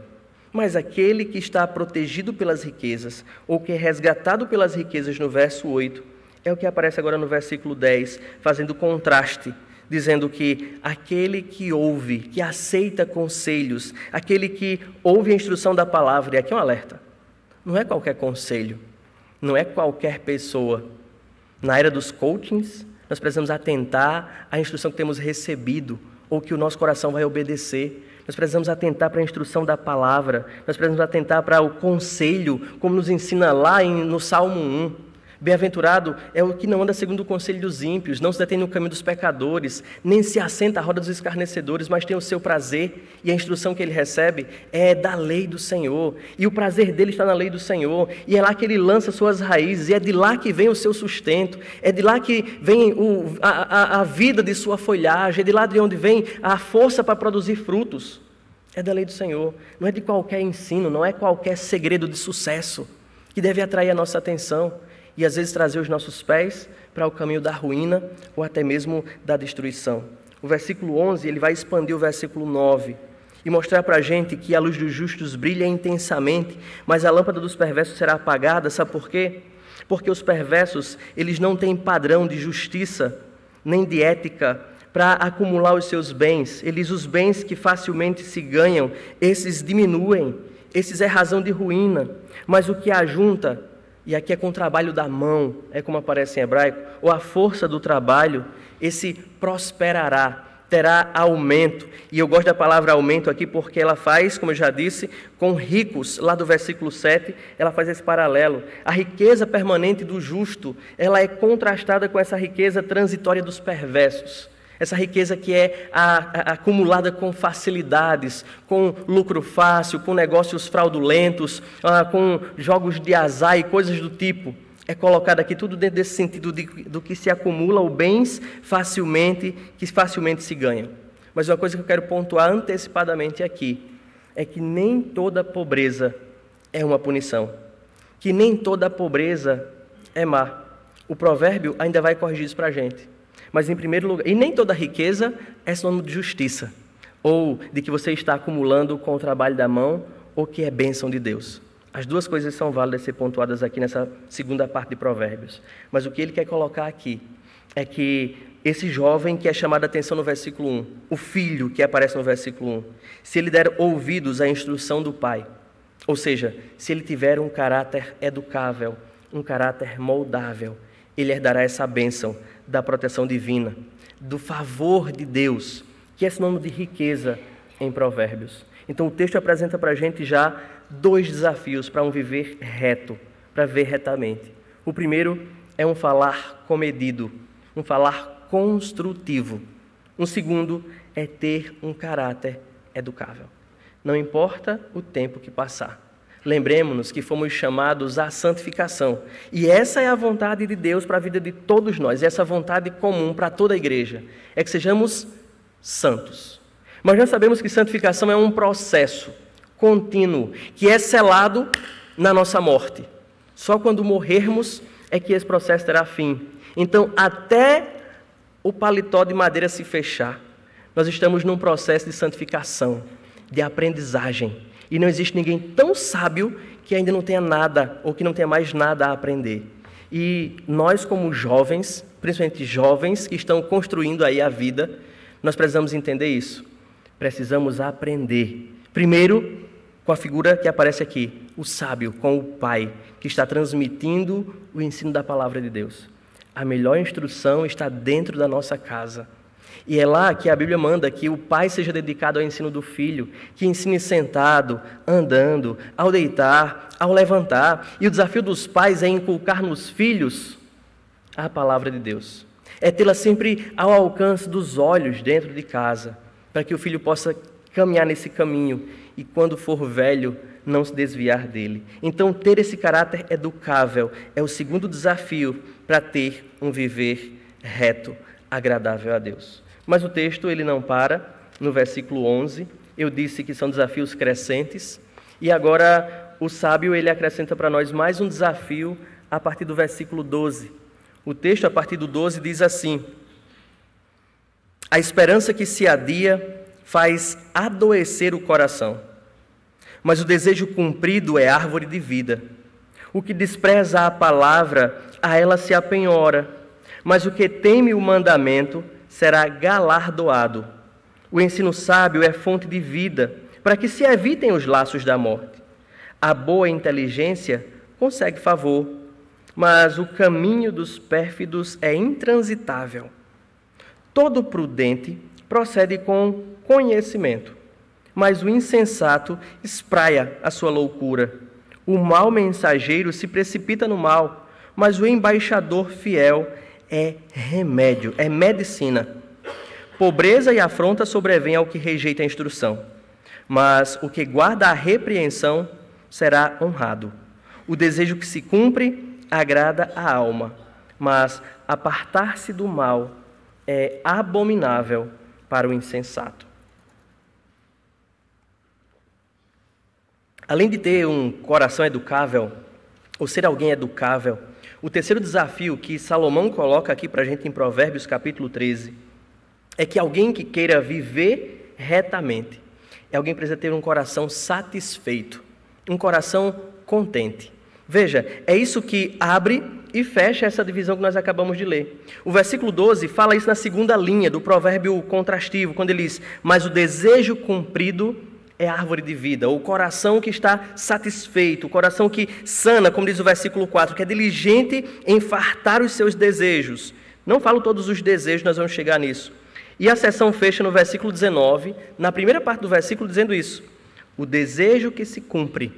Mas aquele que está protegido pelas riquezas, ou que é resgatado pelas riquezas no verso 8, é o que aparece agora no versículo 10, fazendo contraste, dizendo que aquele que ouve, que aceita conselhos, aquele que ouve a instrução da palavra, e aqui é um alerta, não é qualquer conselho, não é qualquer pessoa. Na era dos coachings, nós precisamos atentar à instrução que temos recebido, ou que o nosso coração vai obedecer. Nós precisamos atentar para a instrução da palavra, nós precisamos atentar para o conselho, como nos ensina lá no Salmo 1. Bem-aventurado é o que não anda segundo o conselho dos ímpios, não se detém no caminho dos pecadores, nem se assenta à roda dos escarnecedores, mas tem o seu prazer, e a instrução que ele recebe é da lei do Senhor, e o prazer dele está na lei do Senhor, e é lá que ele lança suas raízes, e é de lá que vem o seu sustento, é de lá que vem a vida de sua folhagem, é de lá de onde vem a força para produzir frutos. É da lei do Senhor, não é de qualquer ensino, não é qualquer segredo de sucesso que deve atrair a nossa atenção e às vezes trazer os nossos pés para o caminho da ruína ou até mesmo da destruição. O versículo 11, ele vai expandir o versículo 9 e mostrar para a gente que a luz dos justos brilha intensamente, mas a lâmpada dos perversos será apagada. Sabe por quê? Porque os perversos, eles não têm padrão de justiça nem de ética para acumular os seus bens. Os bens que facilmente se ganham, esses diminuem, esses é razão de ruína, mas o que ajunta, e aqui é com o trabalho da mão, é como aparece em hebraico, ou a força do trabalho, esse prosperará, terá aumento. E eu gosto da palavra aumento aqui porque ela faz, como eu já disse, com ricos, lá do versículo 7, ela faz esse paralelo. A riqueza permanente do justo, ela é contrastada com essa riqueza transitória dos perversos. Essa riqueza que é acumulada com facilidades, com lucro fácil, com negócios fraudulentos, com jogos de azar e coisas do tipo. É colocado aqui tudo dentro desse sentido do que se acumula ou bens que facilmente se ganham. Mas uma coisa que eu quero pontuar antecipadamente aqui é que nem toda pobreza é uma punição, que nem toda pobreza é má. O provérbio ainda vai corrigir isso para a gente. Mas em primeiro lugar, e nem toda riqueza é sinônimo de justiça, ou de que você está acumulando com o trabalho da mão, ou que é bênção de Deus. As duas coisas são válidas ser pontuadas aqui nessa segunda parte de Provérbios. Mas o que ele quer colocar aqui é que esse jovem que é chamado a atenção no versículo 1, o filho que aparece no versículo 1, se ele der ouvidos à instrução do pai, ou seja, se ele tiver um caráter educável, um caráter moldável, ele herdará essa bênção da proteção divina, do favor de Deus, que é sinônimo de riqueza em Provérbios. Então o texto apresenta para a gente já 2 desafios para um viver reto, para ver retamente. O primeiro é um falar comedido, um falar construtivo. O segundo é ter um caráter educável. Não importa o tempo que passar. Lembremos-nos que fomos chamados à santificação. E essa é a vontade de Deus para a vida de todos nós. Essa vontade comum para toda a igreja. É que sejamos santos. Mas nós sabemos que santificação é um processo contínuo, que é selado na nossa morte. Só quando morrermos é que esse processo terá fim. Então, até o paletó de madeira se fechar, nós estamos num processo de santificação, de aprendizagem. E não existe ninguém tão sábio que ainda não tenha nada, ou que não tenha mais nada a aprender. E nós, como jovens, principalmente jovens que estão construindo aí a vida, nós precisamos entender isso. Precisamos aprender. Primeiro, com a figura que aparece aqui, o sábio, com o pai, que está transmitindo o ensino da palavra de Deus. A melhor instrução está dentro da nossa casa. E é lá que a Bíblia manda que o pai seja dedicado ao ensino do filho, que ensine sentado, andando, ao deitar, ao levantar. E o desafio dos pais é inculcar nos filhos a palavra de Deus. É tê-la sempre ao alcance dos olhos dentro de casa, para que o filho possa caminhar nesse caminho e, quando for velho, não se desviar dele. Então, ter esse caráter educável é o segundo desafio para ter um viver reto, agradável a Deus. Mas o texto ele não para no versículo 11. Eu disse que são desafios crescentes. E agora o sábio ele acrescenta para nós mais um desafio a partir do versículo 12. O texto a partir do 12 diz assim: a esperança que se adia faz adoecer o coração, mas o desejo cumprido é árvore de vida. O que despreza a palavra, a ela se apenhora, mas o que teme o mandamento será galardoado. O ensino sábio é fonte de vida, para que se evitem os laços da morte. A boa inteligência consegue favor, mas o caminho dos pérfidos é intransitável. Todo prudente procede com conhecimento, mas o insensato espraia a sua loucura. O mau mensageiro se precipita no mal, mas o embaixador fiel é remédio, é medicina. Pobreza e afronta sobrevêm ao que rejeita a instrução, mas o que guarda a repreensão será honrado. O desejo que se cumpre agrada a alma, mas apartar-se do mal é abominável para o insensato. Além de ter um coração educável, ou ser alguém educável, o terceiro desafio que Salomão coloca aqui para a gente em Provérbios capítulo 13 é que alguém que queira viver retamente, alguém precisa ter um coração satisfeito, um coração contente. Veja, é isso que abre e fecha essa divisão que nós acabamos de ler. O versículo 12 fala isso na segunda linha do provérbio contrastivo, quando ele diz: mas o desejo cumprido é árvore de vida, o coração que está satisfeito, o coração que sana, como diz o versículo 4, que é diligente em fartar os seus desejos. Não falo todos os desejos, nós vamos chegar nisso. E a seção fecha no versículo 19, na primeira parte do versículo, dizendo isso: o desejo que se cumpre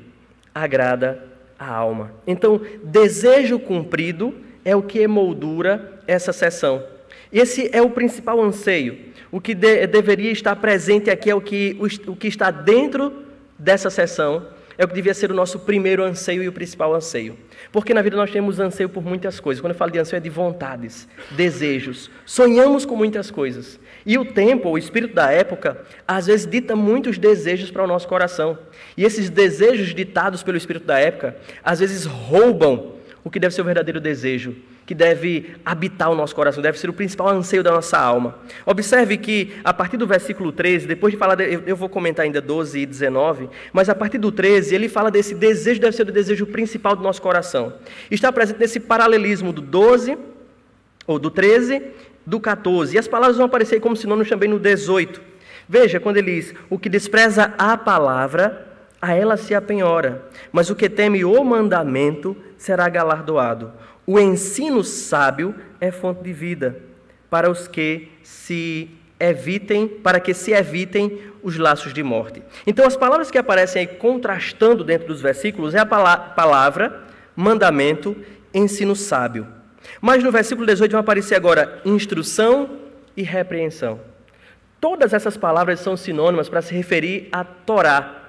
agrada a alma. Então, desejo cumprido é o que emoldura essa seção. Esse é o principal anseio. O que deveria estar presente aqui é o que está dentro dessa seção, é o que devia ser o nosso primeiro anseio e o principal anseio. Porque na vida nós temos anseio por muitas coisas. Quando eu falo de anseio é de vontades, desejos. Sonhamos com muitas coisas. E o tempo, o espírito da época, às vezes dita muitos desejos para o nosso coração. E esses desejos ditados pelo espírito da época, às vezes roubam o que deve ser o verdadeiro desejo, que deve habitar o nosso coração, deve ser o principal anseio da nossa alma. Observe que, a partir do versículo 13, depois de falar, eu vou comentar ainda 12 e 19, mas a partir do 13, ele fala desse desejo, deve ser o desejo principal do nosso coração. Está presente nesse paralelismo do 12, ou do 13, do 14, e as palavras vão aparecer como sinônimos também no 18. Veja, quando ele diz: o que despreza a palavra, a ela se apenhora, mas o que teme o mandamento será galardoado. O ensino sábio é fonte de vida para os que para que se evitem os laços de morte. Então, as palavras que aparecem aí contrastando dentro dos versículos é a palavra, mandamento, ensino sábio. Mas no versículo 18 vão aparecer agora instrução e repreensão. Todas essas palavras são sinônimas para se referir à Torá,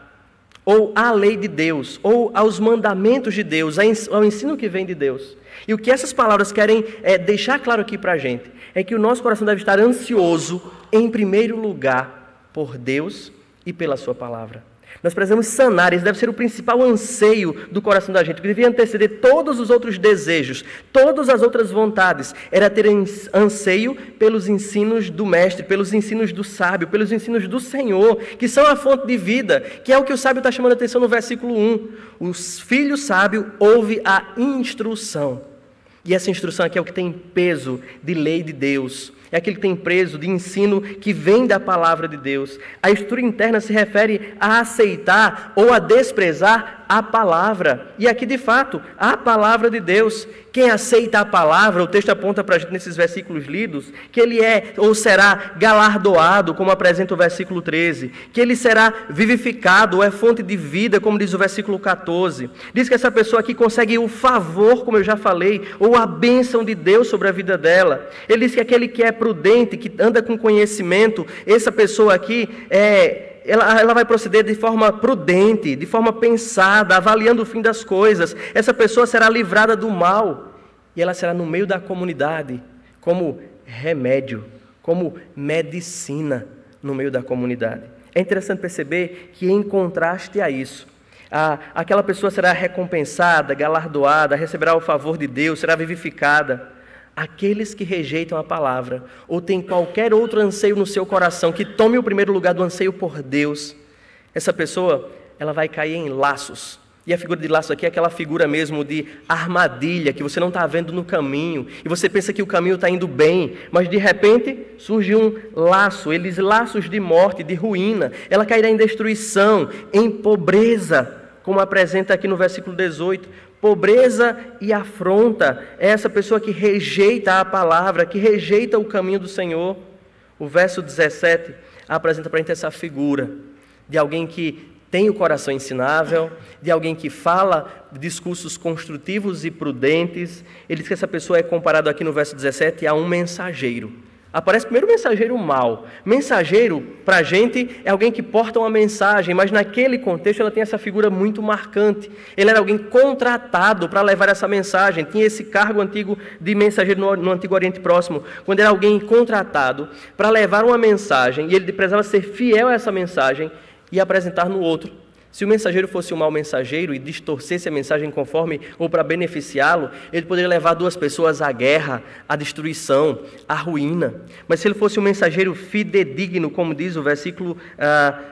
ou à lei de Deus, ou aos mandamentos de Deus, ao ensino que vem de Deus. E o que essas palavras querem deixar claro aqui para a gente é que o nosso coração deve estar ansioso, em primeiro lugar, por Deus e pela sua palavra. Nós precisamos sanar, esse deve ser o principal anseio do coração da gente, que devia anteceder todos os outros desejos, todas as outras vontades, era ter anseio pelos ensinos do Mestre, pelos ensinos do sábio, pelos ensinos do Senhor, que são a fonte de vida, que é o que o sábio está chamando a atenção no versículo 1. O filho sábio ouve a instrução, e essa instrução aqui é o que tem peso de lei de Deus, é aquele que tem peso de ensino que vem da palavra de Deus. A estrutura interna se refere a aceitar ou a desprezar a palavra. E aqui, de fato, a palavra de Deus. Quem aceita a palavra, o texto aponta para a gente nesses versículos lidos, que ele é ou será galardoado, como apresenta o versículo 13, que ele será vivificado, ou é fonte de vida, como diz o versículo 14. Diz que essa pessoa aqui consegue o favor, como eu já falei, ou a bênção de Deus sobre a vida dela. Ele diz que aquele que é prudente, que anda com conhecimento, essa pessoa aqui ela vai proceder de forma prudente, de forma pensada, avaliando o fim das coisas. Essa pessoa será livrada do mal e ela será no meio da comunidade como remédio, como medicina no meio da comunidade. É interessante perceber que, em contraste a isso, aquela pessoa será recompensada, galardoada, receberá o favor de Deus, será vivificada. Aqueles que rejeitam a palavra, ou têm qualquer outro anseio no seu coração, que tome o primeiro lugar do anseio por Deus, essa pessoa, ela vai cair em laços. E a figura de laço aqui é aquela figura mesmo de armadilha, que você não está vendo no caminho, e você pensa que o caminho está indo bem, mas de repente surge um laço, eles laços de morte, de ruína. Ela cairá em destruição, em pobreza, como apresenta aqui no versículo 18, pobreza e afronta é essa pessoa que rejeita a palavra, que rejeita o caminho do Senhor. O verso 17 apresenta para a gente essa figura de alguém que tem o coração ensinável, de alguém que fala discursos construtivos e prudentes. Ele diz que essa pessoa é comparado aqui no verso 17 a um mensageiro. Aparece primeiro o mensageiro mau. Mensageiro, para a gente, é alguém que porta uma mensagem, mas naquele contexto ela tem essa figura muito marcante. Ele era alguém contratado para levar essa mensagem. Tinha esse cargo antigo de mensageiro no Antigo Oriente Próximo, quando era alguém contratado para levar uma mensagem, e ele precisava ser fiel a essa mensagem e apresentar no outro. Se o mensageiro fosse um mau mensageiro e distorcesse a mensagem conforme ou para beneficiá-lo, ele poderia levar duas pessoas à guerra, à destruição, à ruína. Mas se ele fosse um mensageiro fidedigno, como diz o versículo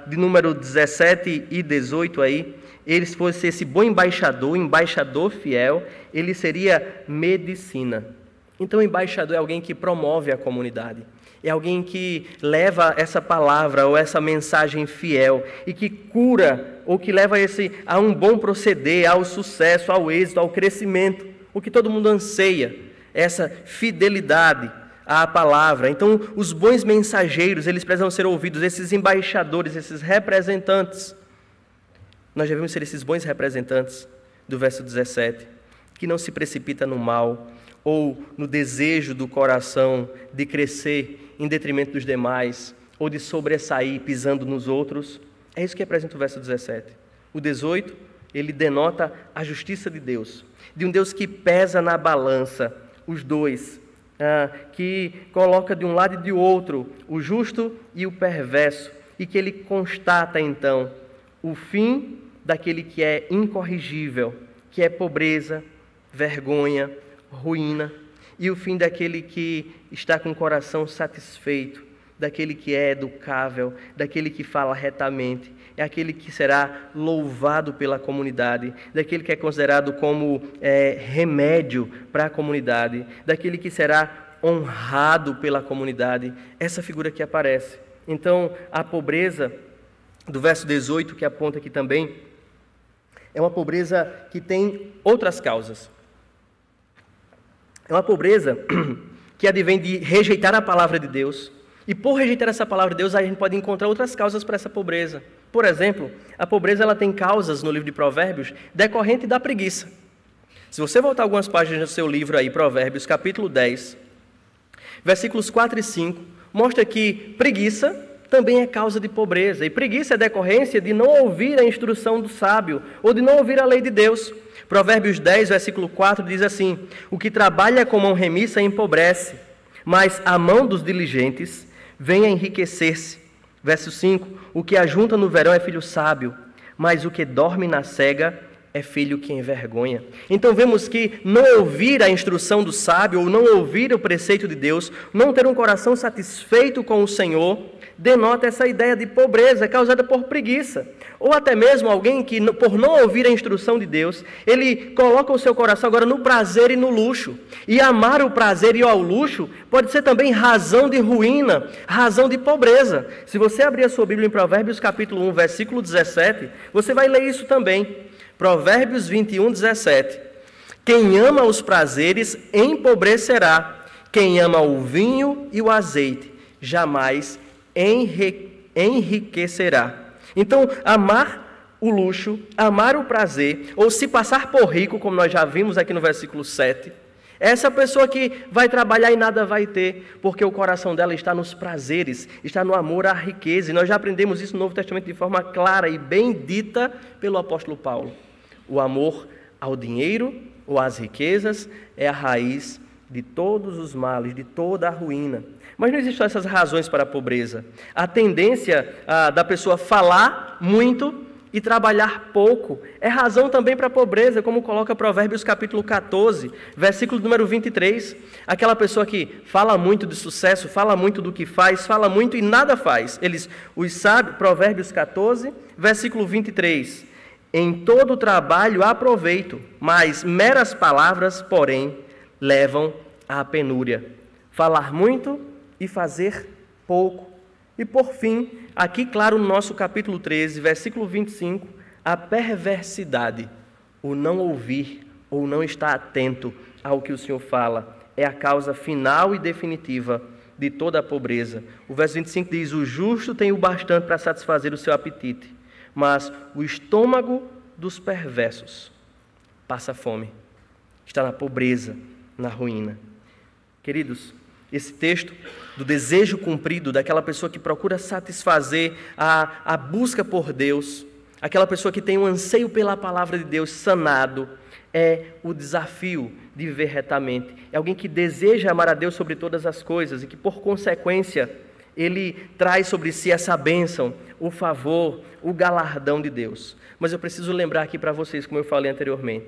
de número 17 e 18 aí, ele fosse esse bom embaixador fiel, ele seria medicina. Então o embaixador é alguém que promove a comunidade. É alguém que leva essa palavra ou essa mensagem fiel e que cura ou que leva a um bom proceder, ao sucesso, ao êxito, ao crescimento. O que todo mundo anseia, essa fidelidade à palavra. Então, os bons mensageiros, eles precisam ser ouvidos, esses embaixadores, esses representantes. Nós devemos ser esses bons representantes do verso 17, que não se precipita no mal ou no desejo do coração de crescer em detrimento dos demais, ou de sobressair pisando nos outros. É isso que apresenta o verso 17. O 18, ele denota a justiça de Deus, de um Deus que pesa na balança os dois, que coloca de um lado e de outro o justo e o perverso, e que ele constata então o fim daquele que é incorrigível, que é pobreza, vergonha, ruína, e o fim daquele que está com o coração satisfeito, daquele que é educável, daquele que fala retamente, é aquele que será louvado pela comunidade, daquele que é considerado como remédio para a comunidade, daquele que será honrado pela comunidade. Essa figura que aparece. Então, a pobreza do verso 18, que aponta aqui também, é uma pobreza que tem outras causas. É uma pobreza que advém de rejeitar a palavra de Deus. E por rejeitar essa palavra de Deus, a gente pode encontrar outras causas para essa pobreza. Por exemplo, a pobreza ela tem causas no livro de Provérbios decorrente da preguiça. Se você voltar algumas páginas do seu livro aí, Provérbios, capítulo 10, versículos 4 e 5, mostra que preguiça também é causa de pobreza. E preguiça é decorrência de não ouvir a instrução do sábio, ou de não ouvir a lei de Deus. Provérbios 10, versículo 4, diz assim: o que trabalha com mão remissa empobrece, mas a mão dos diligentes vem a enriquecer-se. Verso 5, o que ajunta no verão é filho sábio, mas o que dorme na cega é filho que envergonha. Então vemos que não ouvir a instrução do sábio, ou não ouvir o preceito de Deus, não ter um coração satisfeito com o Senhor, denota essa ideia de pobreza causada por preguiça. Ou até mesmo alguém que, por não ouvir a instrução de Deus, ele coloca o seu coração agora no prazer e no luxo. E amar o prazer e ao luxo pode ser também razão de ruína, razão de pobreza. Se você abrir a sua Bíblia em Provérbios capítulo 1, versículo 17, você vai ler isso também. Provérbios 21, 17. Quem ama os prazeres empobrecerá, quem ama o vinho e o azeite jamais enriquecerá. Então, amar o luxo, amar o prazer, ou se passar por rico, como nós já vimos aqui no versículo 7, é essa pessoa que vai trabalhar e nada vai ter, porque o coração dela está nos prazeres, está no amor à riqueza. E nós já aprendemos isso no Novo Testamento de forma clara e bem dita pelo apóstolo Paulo. O amor ao dinheiro ou às riquezas é a raiz de todos os males, de toda a ruína. Mas não existem só essas razões para a pobreza. A tendência da pessoa falar muito e trabalhar pouco é razão também para a pobreza, como coloca Provérbios capítulo 14, versículo número 23. Aquela pessoa que fala muito de sucesso, fala muito do que faz, fala muito e nada faz. Os sábios, Provérbios 14, versículo 23. Em todo trabalho há proveito, mas meras palavras, porém, levam à penúria. Falar muito e fazer pouco. E por fim, aqui claro no nosso capítulo 13, versículo 25, a perversidade, o não ouvir ou não estar atento ao que o Senhor fala, é a causa final e definitiva de toda a pobreza. O verso 25 diz: o justo tem o bastante para satisfazer o seu apetite, mas o estômago dos perversos passa fome, está na pobreza, na ruína. Queridos, esse texto do desejo cumprido, daquela pessoa que procura satisfazer a busca por Deus, aquela pessoa que tem um anseio pela palavra de Deus sanado, é o desafio de viver retamente. É alguém que deseja amar a Deus sobre todas as coisas e que, por consequência, ele traz sobre si essa bênção, o favor, o galardão de Deus. Mas eu preciso lembrar aqui para vocês, como eu falei anteriormente,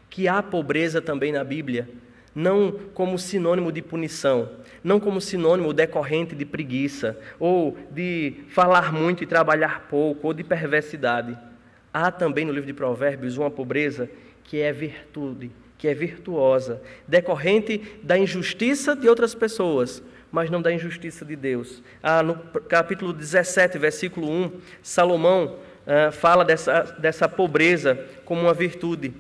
que há pobreza também na Bíblia, não como sinônimo de punição, não como sinônimo decorrente de preguiça, ou de falar muito e trabalhar pouco, ou de perversidade. Há também no livro de Provérbios uma pobreza que é virtude, que é virtuosa, decorrente da injustiça de outras pessoas, mas não da injustiça de Deus. No capítulo 17, versículo 1, Salomão fala dessa pobreza como uma virtude.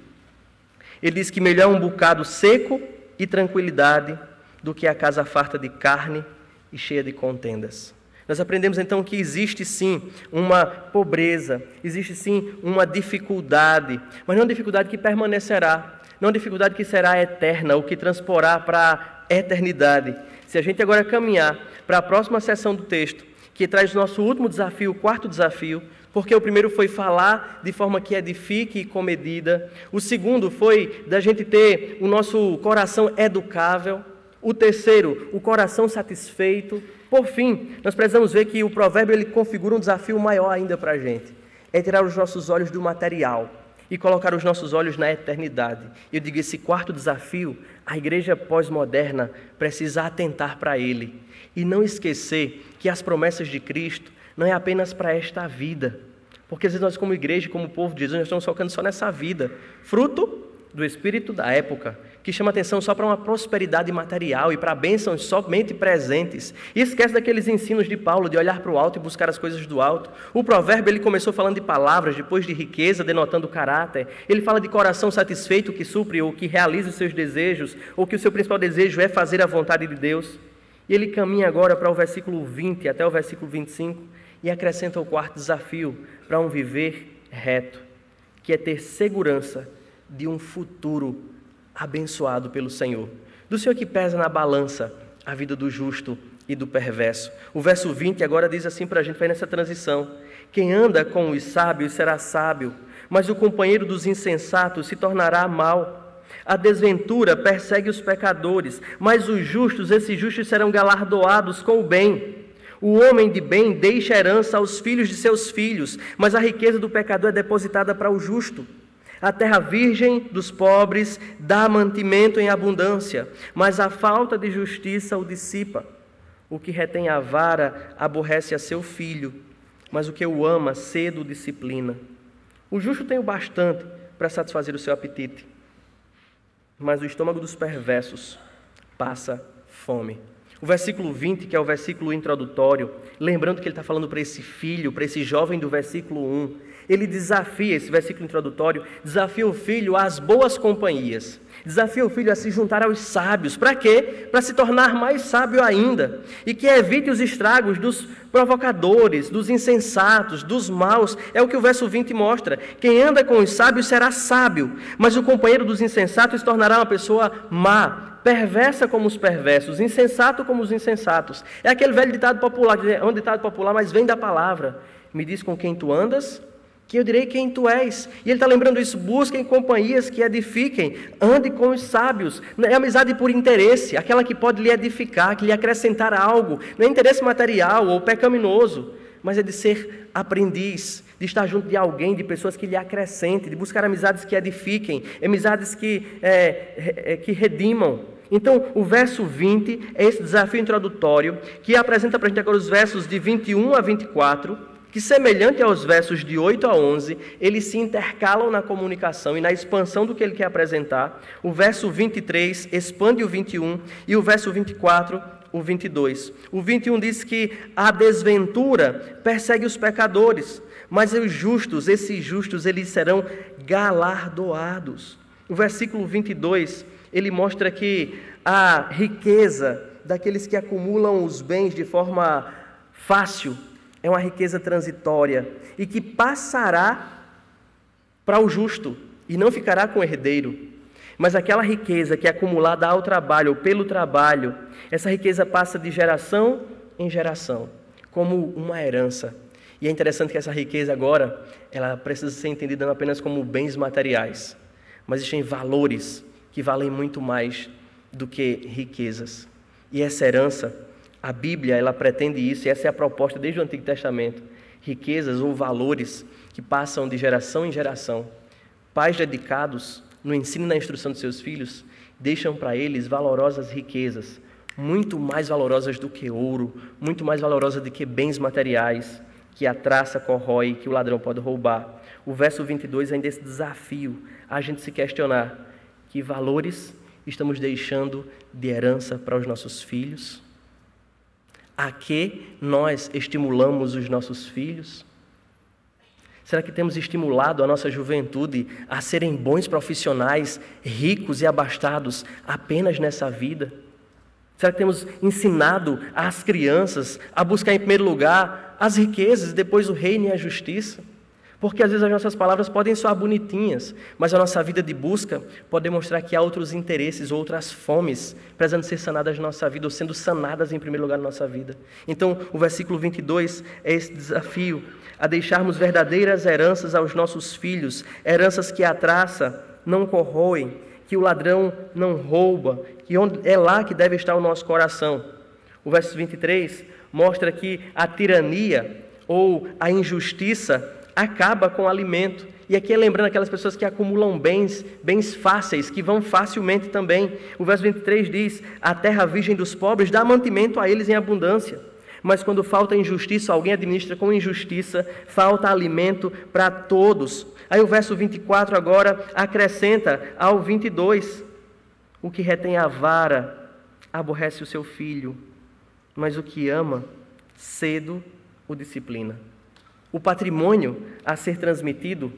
Ele diz que melhor um bocado seco e tranquilidade do que a casa farta de carne e cheia de contendas. Nós aprendemos então que existe sim uma pobreza, existe sim uma dificuldade, mas não uma dificuldade que permanecerá, não uma dificuldade que será eterna ou que transporá para a eternidade. Se a gente agora caminhar para a próxima seção do texto, que traz o nosso último desafio, o quarto desafio, porque o primeiro foi falar de forma que edifique e comedida, o segundo foi da gente ter o nosso coração educável, o terceiro, o coração satisfeito. Por fim, nós precisamos ver que o provérbio ele configura um desafio maior ainda para a gente, é tirar os nossos olhos do material e colocar os nossos olhos na eternidade. Eu digo, esse quarto desafio, a igreja pós-moderna precisa atentar para ele e não esquecer que as promessas de Cristo não é apenas para esta vida, porque às vezes nós como igreja, como povo de Jesus, nós estamos focando só nessa vida, fruto do espírito da época, que chama atenção só para uma prosperidade material e para bênçãos somente presentes. E esquece daqueles ensinos de Paulo, de olhar para o alto e buscar as coisas do alto. O provérbio ele começou falando de palavras, depois de riqueza, denotando caráter. Ele fala de coração satisfeito que supre ou que realiza os seus desejos, ou que o seu principal desejo é fazer a vontade de Deus. E ele caminha agora para o versículo 20 até o versículo 25 e acrescenta o quarto desafio para um viver reto, que é ter segurança de um futuro abençoado pelo Senhor. Do Senhor que pesa na balança a vida do justo e do perverso. O verso 20 agora diz assim para a gente, vai nessa transição. Quem anda com os sábios será sábio, mas o companheiro dos insensatos se tornará mau. A desventura persegue os pecadores, mas os justos, esses justos serão galardoados com o bem. O homem de bem deixa herança aos filhos de seus filhos, mas a riqueza do pecador é depositada para o justo. A terra virgem dos pobres dá mantimento em abundância, mas a falta de justiça o dissipa. O que retém a vara aborrece a seu filho, mas o que o ama cedo o disciplina. O justo tem o bastante para satisfazer o seu apetite, mas o estômago dos perversos passa fome. O versículo 20, que é o versículo introdutório, lembrando que ele está falando para esse filho, para esse jovem do versículo 1, ele desafia, esse versículo introdutório, desafia o filho às boas companhias, desafia o filho a se juntar aos sábios. Para quê? Para se tornar mais sábio ainda, e que evite os estragos dos provocadores, dos insensatos, dos maus. É o que o verso 20 mostra. Quem anda com os sábios será sábio, mas o companheiro dos insensatos se tornará uma pessoa má, perversa como os perversos, insensato como os insensatos. É aquele velho ditado popular, é um ditado popular, mas vem da palavra. Me diz com quem tu andas, que eu direi quem tu és. E ele está lembrando isso, busquem companhias que edifiquem, ande com os sábios. Não é amizade por interesse, aquela que pode lhe edificar, que lhe acrescentar algo. Não é interesse material ou pecaminoso, mas é de ser aprendiz, de estar junto de alguém, de pessoas que lhe acrescentem, de buscar amizades que edifiquem, amizades que redimam. Então, o verso 20 é esse desafio introdutório, que apresenta para a gente agora os versos de 21 a 24, que, semelhante aos versos de 8 a 11, eles se intercalam na comunicação e na expansão do que ele quer apresentar. O verso 23 expande o 21 e o verso 24, o 22. O 21 diz que a desventura persegue os pecadores, mas os justos, esses justos, eles serão galardoados. O versículo 22, ele mostra que a riqueza daqueles que acumulam os bens de forma fácil é uma riqueza transitória e que passará para o justo e não ficará com o herdeiro. Mas aquela riqueza que é acumulada ao trabalho ou pelo trabalho, essa riqueza passa de geração em geração, como uma herança. E é interessante que essa riqueza agora, ela precisa ser entendida não apenas como bens materiais, mas existem valores que valem muito mais do que riquezas. E essa herança, a Bíblia, ela pretende isso, e essa é a proposta desde o Antigo Testamento. Riquezas ou valores que passam de geração em geração. Pais dedicados no ensino e na instrução de seus filhos deixam para eles valorosas riquezas, muito mais valorosas do que ouro, muito mais valorosas do que bens materiais, que a traça corrói, que o ladrão pode roubar. O verso 22 ainda é esse desafio a gente se questionar que valores estamos deixando de herança para os nossos filhos? A que nós estimulamos os nossos filhos? Será que temos estimulado a nossa juventude a serem bons profissionais, ricos e abastados apenas nessa vida? Será que temos ensinado as crianças a buscar em primeiro lugar as riquezas e depois o reino e a justiça? Porque às vezes as nossas palavras podem soar bonitinhas, mas a nossa vida de busca pode demonstrar que há outros interesses, outras fomes, precisando ser sanadas na nossa vida, ou sendo sanadas em primeiro lugar na nossa vida. Então, o versículo 22 é esse desafio, a deixarmos verdadeiras heranças aos nossos filhos, heranças que a traça não corroem, que o ladrão não rouba, que é lá que deve estar o nosso coração. O verso 23 mostra que a tirania ou a injustiça acaba com o alimento. E aqui é lembrando aquelas pessoas que acumulam bens fáceis, que vão facilmente também. O verso 23 diz, a terra virgem dos pobres dá mantimento a eles em abundância. Mas quando falta injustiça, alguém administra com injustiça, falta alimento para todos. Aí o verso 24 agora acrescenta ao 22, o que retém a vara aborrece o seu filho, mas o que ama, cedo o disciplina. O patrimônio a ser transmitido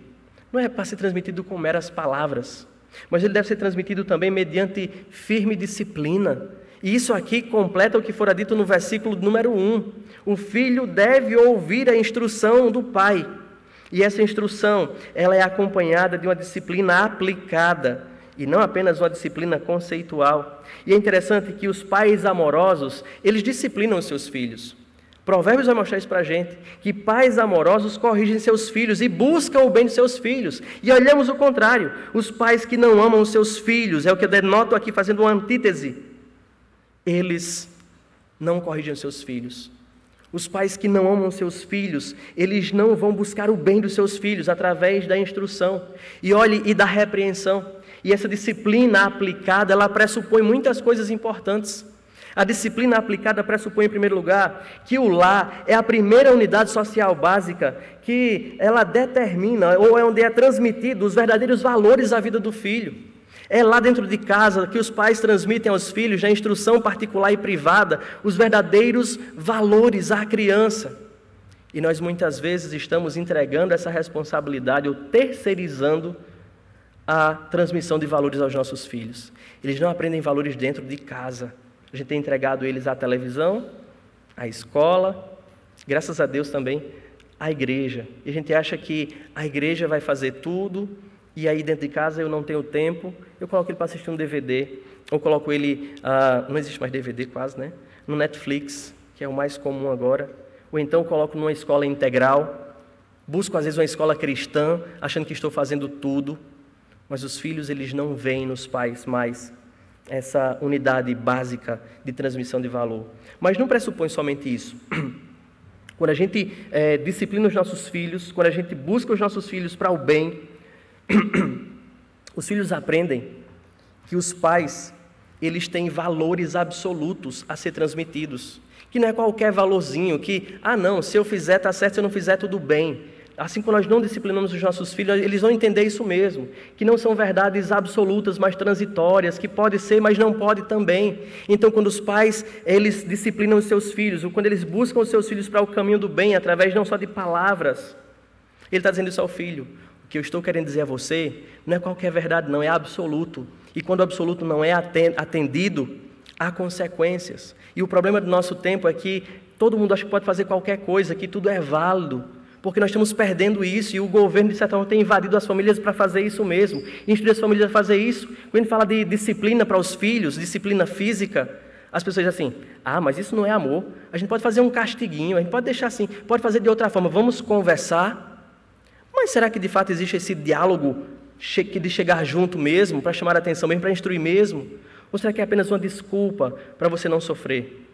não é para ser transmitido com meras palavras, mas ele deve ser transmitido também mediante firme disciplina. E isso aqui completa o que fora dito no versículo número 1. O filho deve ouvir a instrução do pai. E essa instrução, ela é acompanhada de uma disciplina aplicada, e não apenas uma disciplina conceitual. E é interessante que os pais amorosos, eles disciplinam os seus filhos. Provérbios vai mostrar isso para a gente, que pais amorosos corrigem seus filhos e buscam o bem de seus filhos. E olhamos o contrário, os pais que não amam os seus filhos, é o que eu denoto aqui fazendo uma antítese, eles não corrigem os seus filhos. Os pais que não amam seus filhos, eles não vão buscar o bem dos seus filhos através da instrução, e da repreensão. E essa disciplina aplicada, ela pressupõe muitas coisas importantes. A disciplina aplicada pressupõe, em primeiro lugar, que o lar é a primeira unidade social básica que ela determina, ou é onde é transmitido os verdadeiros valores da vida do filho. É lá dentro de casa que os pais transmitem aos filhos, na instrução particular e privada, os verdadeiros valores à criança. E nós muitas vezes estamos entregando essa responsabilidade ou terceirizando a transmissão de valores aos nossos filhos. Eles não aprendem valores dentro de casa. A gente tem entregado eles à televisão, à escola, graças a Deus também à igreja. E a gente acha que a igreja vai fazer tudo, e aí dentro de casa eu não tenho tempo, eu coloco ele para assistir um DVD, ou coloco ele, não existe mais DVD quase, né? No Netflix, que é o mais comum agora, ou então eu coloco numa escola integral, busco às vezes uma escola cristã, achando que estou fazendo tudo, mas os filhos eles não veem nos pais mais essa unidade básica de transmissão de valor. Mas não pressupõe somente isso. Quando a gente disciplina os nossos filhos, quando a gente busca os nossos filhos para o bem, os filhos aprendem que os pais, eles têm valores absolutos a ser transmitidos, que não é qualquer valorzinho, que, não, se eu fizer está certo, se eu não fizer tudo bem. Assim como nós não disciplinamos os nossos filhos, eles vão entender isso mesmo, que não são verdades absolutas, mas transitórias, que pode ser, mas não pode também. Então, quando os pais, eles disciplinam os seus filhos, ou quando eles buscam os seus filhos para o caminho do bem, através não só de palavras, ele está dizendo isso ao filho. O que eu estou querendo dizer a você não é qualquer verdade, não, é absoluto. E quando o absoluto não é atendido, há consequências. E o problema do nosso tempo é que todo mundo acha que pode fazer qualquer coisa, que tudo é válido, porque nós estamos perdendo isso, e o governo, de certa forma, tem invadido as famílias para fazer isso mesmo, instruir as famílias a fazer isso. Quando a gente fala de disciplina para os filhos, disciplina física, as pessoas dizem assim, mas isso não é amor, a gente pode fazer um castiguinho, a gente pode deixar assim, pode fazer de outra forma, vamos conversar. Mas será que de fato existe esse diálogo de chegar junto mesmo, para chamar a atenção mesmo, para instruir mesmo? Ou será que é apenas uma desculpa para você não sofrer?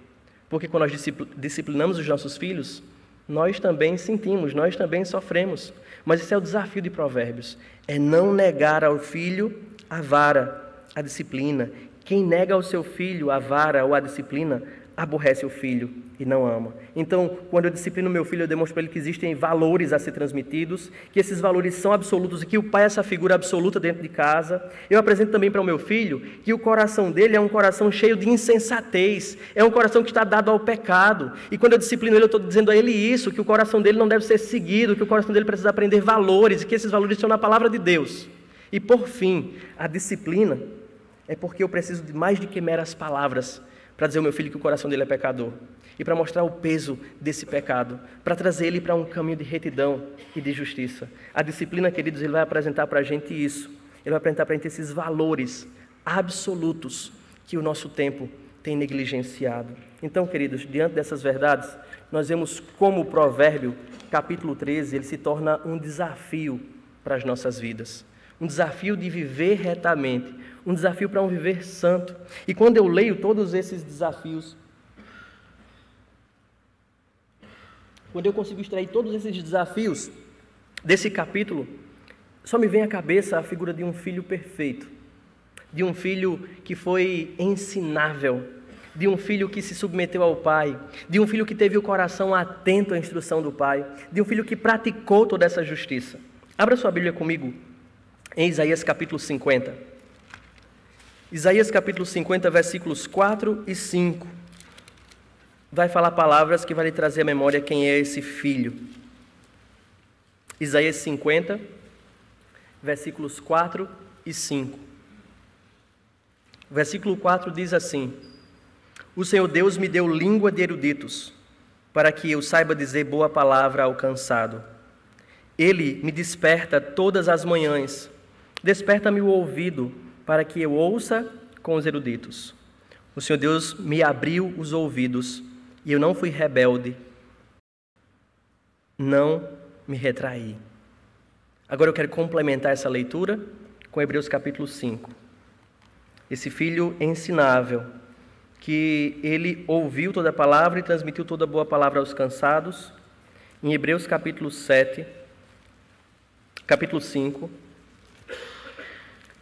Porque quando nós disciplinamos os nossos filhos, nós também sentimos, nós também sofremos. Mas esse é o desafio de Provérbios, é não negar ao filho a vara, a disciplina. Quem nega ao seu filho a vara ou a disciplina, aborrece o filho e não ama. Então, quando eu disciplino meu filho, eu demonstro para ele que existem valores a ser transmitidos, que esses valores são absolutos e que o pai é essa figura absoluta dentro de casa. Eu apresento também para o meu filho que o coração dele é um coração cheio de insensatez, é um coração que está dado ao pecado. E quando eu disciplino ele, eu estou dizendo a ele isso, que o coração dele não deve ser seguido, que o coração dele precisa aprender valores e que esses valores estão na palavra de Deus. E por fim, a disciplina é porque eu preciso de mais do que meras palavras para dizer ao meu filho que o coração dele é pecador e para mostrar o peso desse pecado, para trazer ele para um caminho de retidão e de justiça. A disciplina, queridos, ele vai apresentar para a gente isso, ele vai apresentar para a gente esses valores absolutos que o nosso tempo tem negligenciado. Então, queridos, diante dessas verdades, nós vemos como o Provérbio, capítulo 13, ele se torna um desafio para as nossas vidas, um desafio de viver retamente, um desafio para um viver santo. E quando eu leio todos esses desafios, quando eu consigo extrair todos esses desafios desse capítulo, só me vem à cabeça a figura de um filho perfeito, de um filho que foi ensinável, de um filho que se submeteu ao pai, de um filho que teve o coração atento à instrução do pai, de um filho que praticou toda essa justiça. Abra sua Bíblia comigo em Isaías capítulo 50. Isaías capítulo 50, versículos 4 e 5. Vai falar palavras que vai lhe trazer à memória quem é esse filho. Isaías 50, versículos 4 e 5. Versículo 4 diz assim: O Senhor Deus me deu língua de eruditos, para que eu saiba dizer boa palavra ao cansado. Ele me desperta todas as manhãs, desperta-me o ouvido, para que eu ouça com os eruditos. O Senhor Deus me abriu os ouvidos, e eu não fui rebelde, não me retraí. Agora eu quero complementar essa leitura com Hebreus capítulo 5. Esse filho ensinável, que ele ouviu toda a palavra e transmitiu toda a boa palavra aos cansados. Em Hebreus capítulo 5,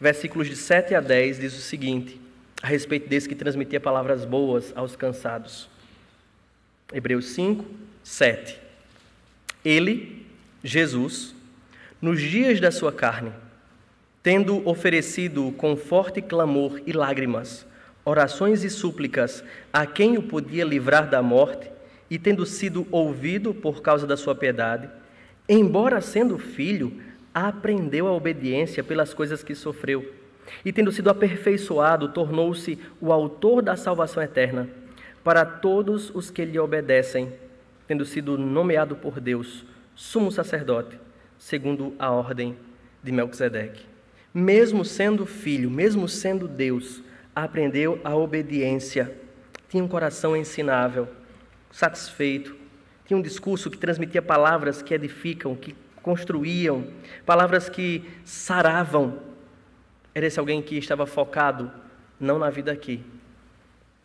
versículos de 7 a 10, diz o seguinte, a respeito desse que transmitia palavras boas aos cansados. Hebreus 5, 7. Ele, Jesus, nos dias da sua carne, tendo oferecido com forte clamor e lágrimas, orações e súplicas a quem o podia livrar da morte, e tendo sido ouvido por causa da sua piedade, embora sendo filho, aprendeu a obediência pelas coisas que sofreu, e tendo sido aperfeiçoado, tornou-se o autor da salvação eterna para todos os que lhe obedecem, tendo sido nomeado por Deus sumo sacerdote, segundo a ordem de Melquisedeque. Mesmo sendo filho, mesmo sendo Deus, aprendeu a obediência, tinha um coração ensinável, satisfeito, tinha um discurso que transmitia palavras que edificam, que construíam, palavras que saravam. Era esse alguém que estava focado, não na vida aqui,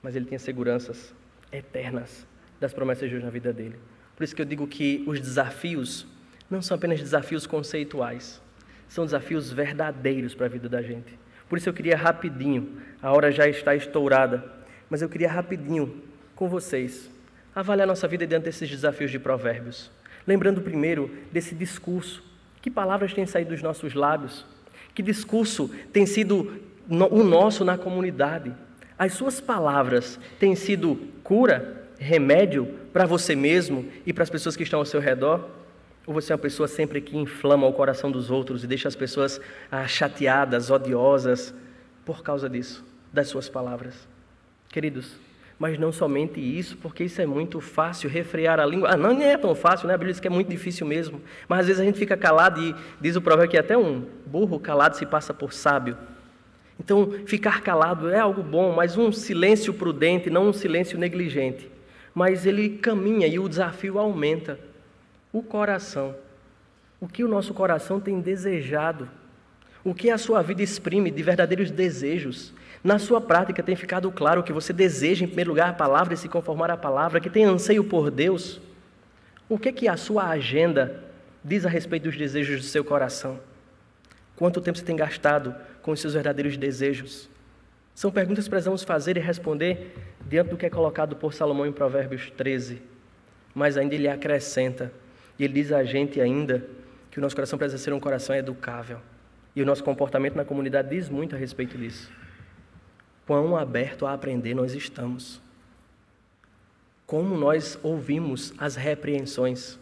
mas ele tinha seguranças eternas das promessas de Deus na vida dele. Por isso que eu digo que os desafios não são apenas desafios conceituais, são desafios verdadeiros para a vida da gente. Por isso eu queria rapidinho, a hora já está estourada, mas eu queria rapidinho com vocês avaliar nossa vida diante desses desafios de Provérbios. Lembrando primeiro desse discurso. Que palavras têm saído dos nossos lábios? Que discurso tem sido o nosso na comunidade? As suas palavras têm sido cura, remédio para você mesmo e para as pessoas que estão ao seu redor? Ou você é uma pessoa sempre que inflama o coração dos outros e deixa as pessoas chateadas, odiosas, por causa disso, das suas palavras? Queridos, Mas não somente isso, porque isso é muito fácil, refrear a língua. Não, nem é tão fácil, né? A Bíblia diz que é muito difícil mesmo. Mas às vezes a gente fica calado e diz o provérbio que até um burro calado se passa por sábio. Então, ficar calado é algo bom, mas um silêncio prudente, não um silêncio negligente. Mas ele caminha e o desafio aumenta. O coração. O que o nosso coração tem desejado? O que a sua vida exprime de verdadeiros desejos? Na sua prática tem ficado claro que você deseja, em primeiro lugar, a palavra e se conformar à palavra, que tem anseio por Deus? O que a sua agenda diz a respeito dos desejos do seu coração? Quanto tempo você tem gastado com os seus verdadeiros desejos? São perguntas que precisamos fazer e responder diante do que é colocado por Salomão em Provérbios 13. Mas ainda ele acrescenta, e ele diz a gente ainda que o nosso coração precisa ser um coração educável. E o nosso comportamento na comunidade diz muito a respeito disso. Quão aberto a aprender nós estamos. Como nós ouvimos as repreensões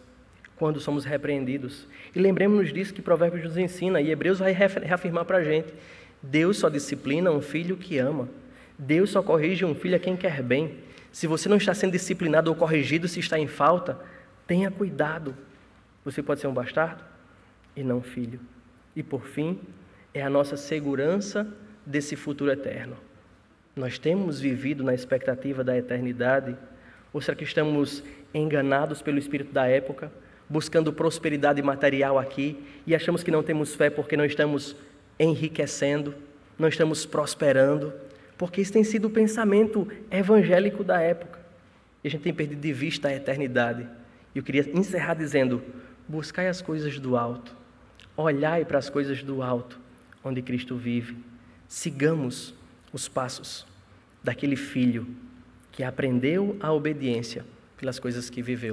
quando somos repreendidos. E lembremos-nos disso que Provérbios nos ensina, e Hebreus vai reafirmar para a gente. Deus só disciplina um filho que ama. Deus só corrige um filho a quem quer bem. Se você não está sendo disciplinado ou corrigido, se está em falta, tenha cuidado. Você pode ser um bastardo e não filho. E por fim, é a nossa segurança desse futuro eterno. Nós temos vivido na expectativa da eternidade? Ou será que estamos enganados pelo espírito da época, buscando prosperidade material aqui e achamos que não temos fé porque não estamos enriquecendo, não estamos prosperando? Porque isso tem sido o pensamento evangélico da época. E a gente tem perdido de vista a eternidade. E eu queria encerrar dizendo, buscai as coisas do alto, olhai para as coisas do alto, onde Cristo vive. Sigamos os passos daquele filho que aprendeu a obediência pelas coisas que viveu.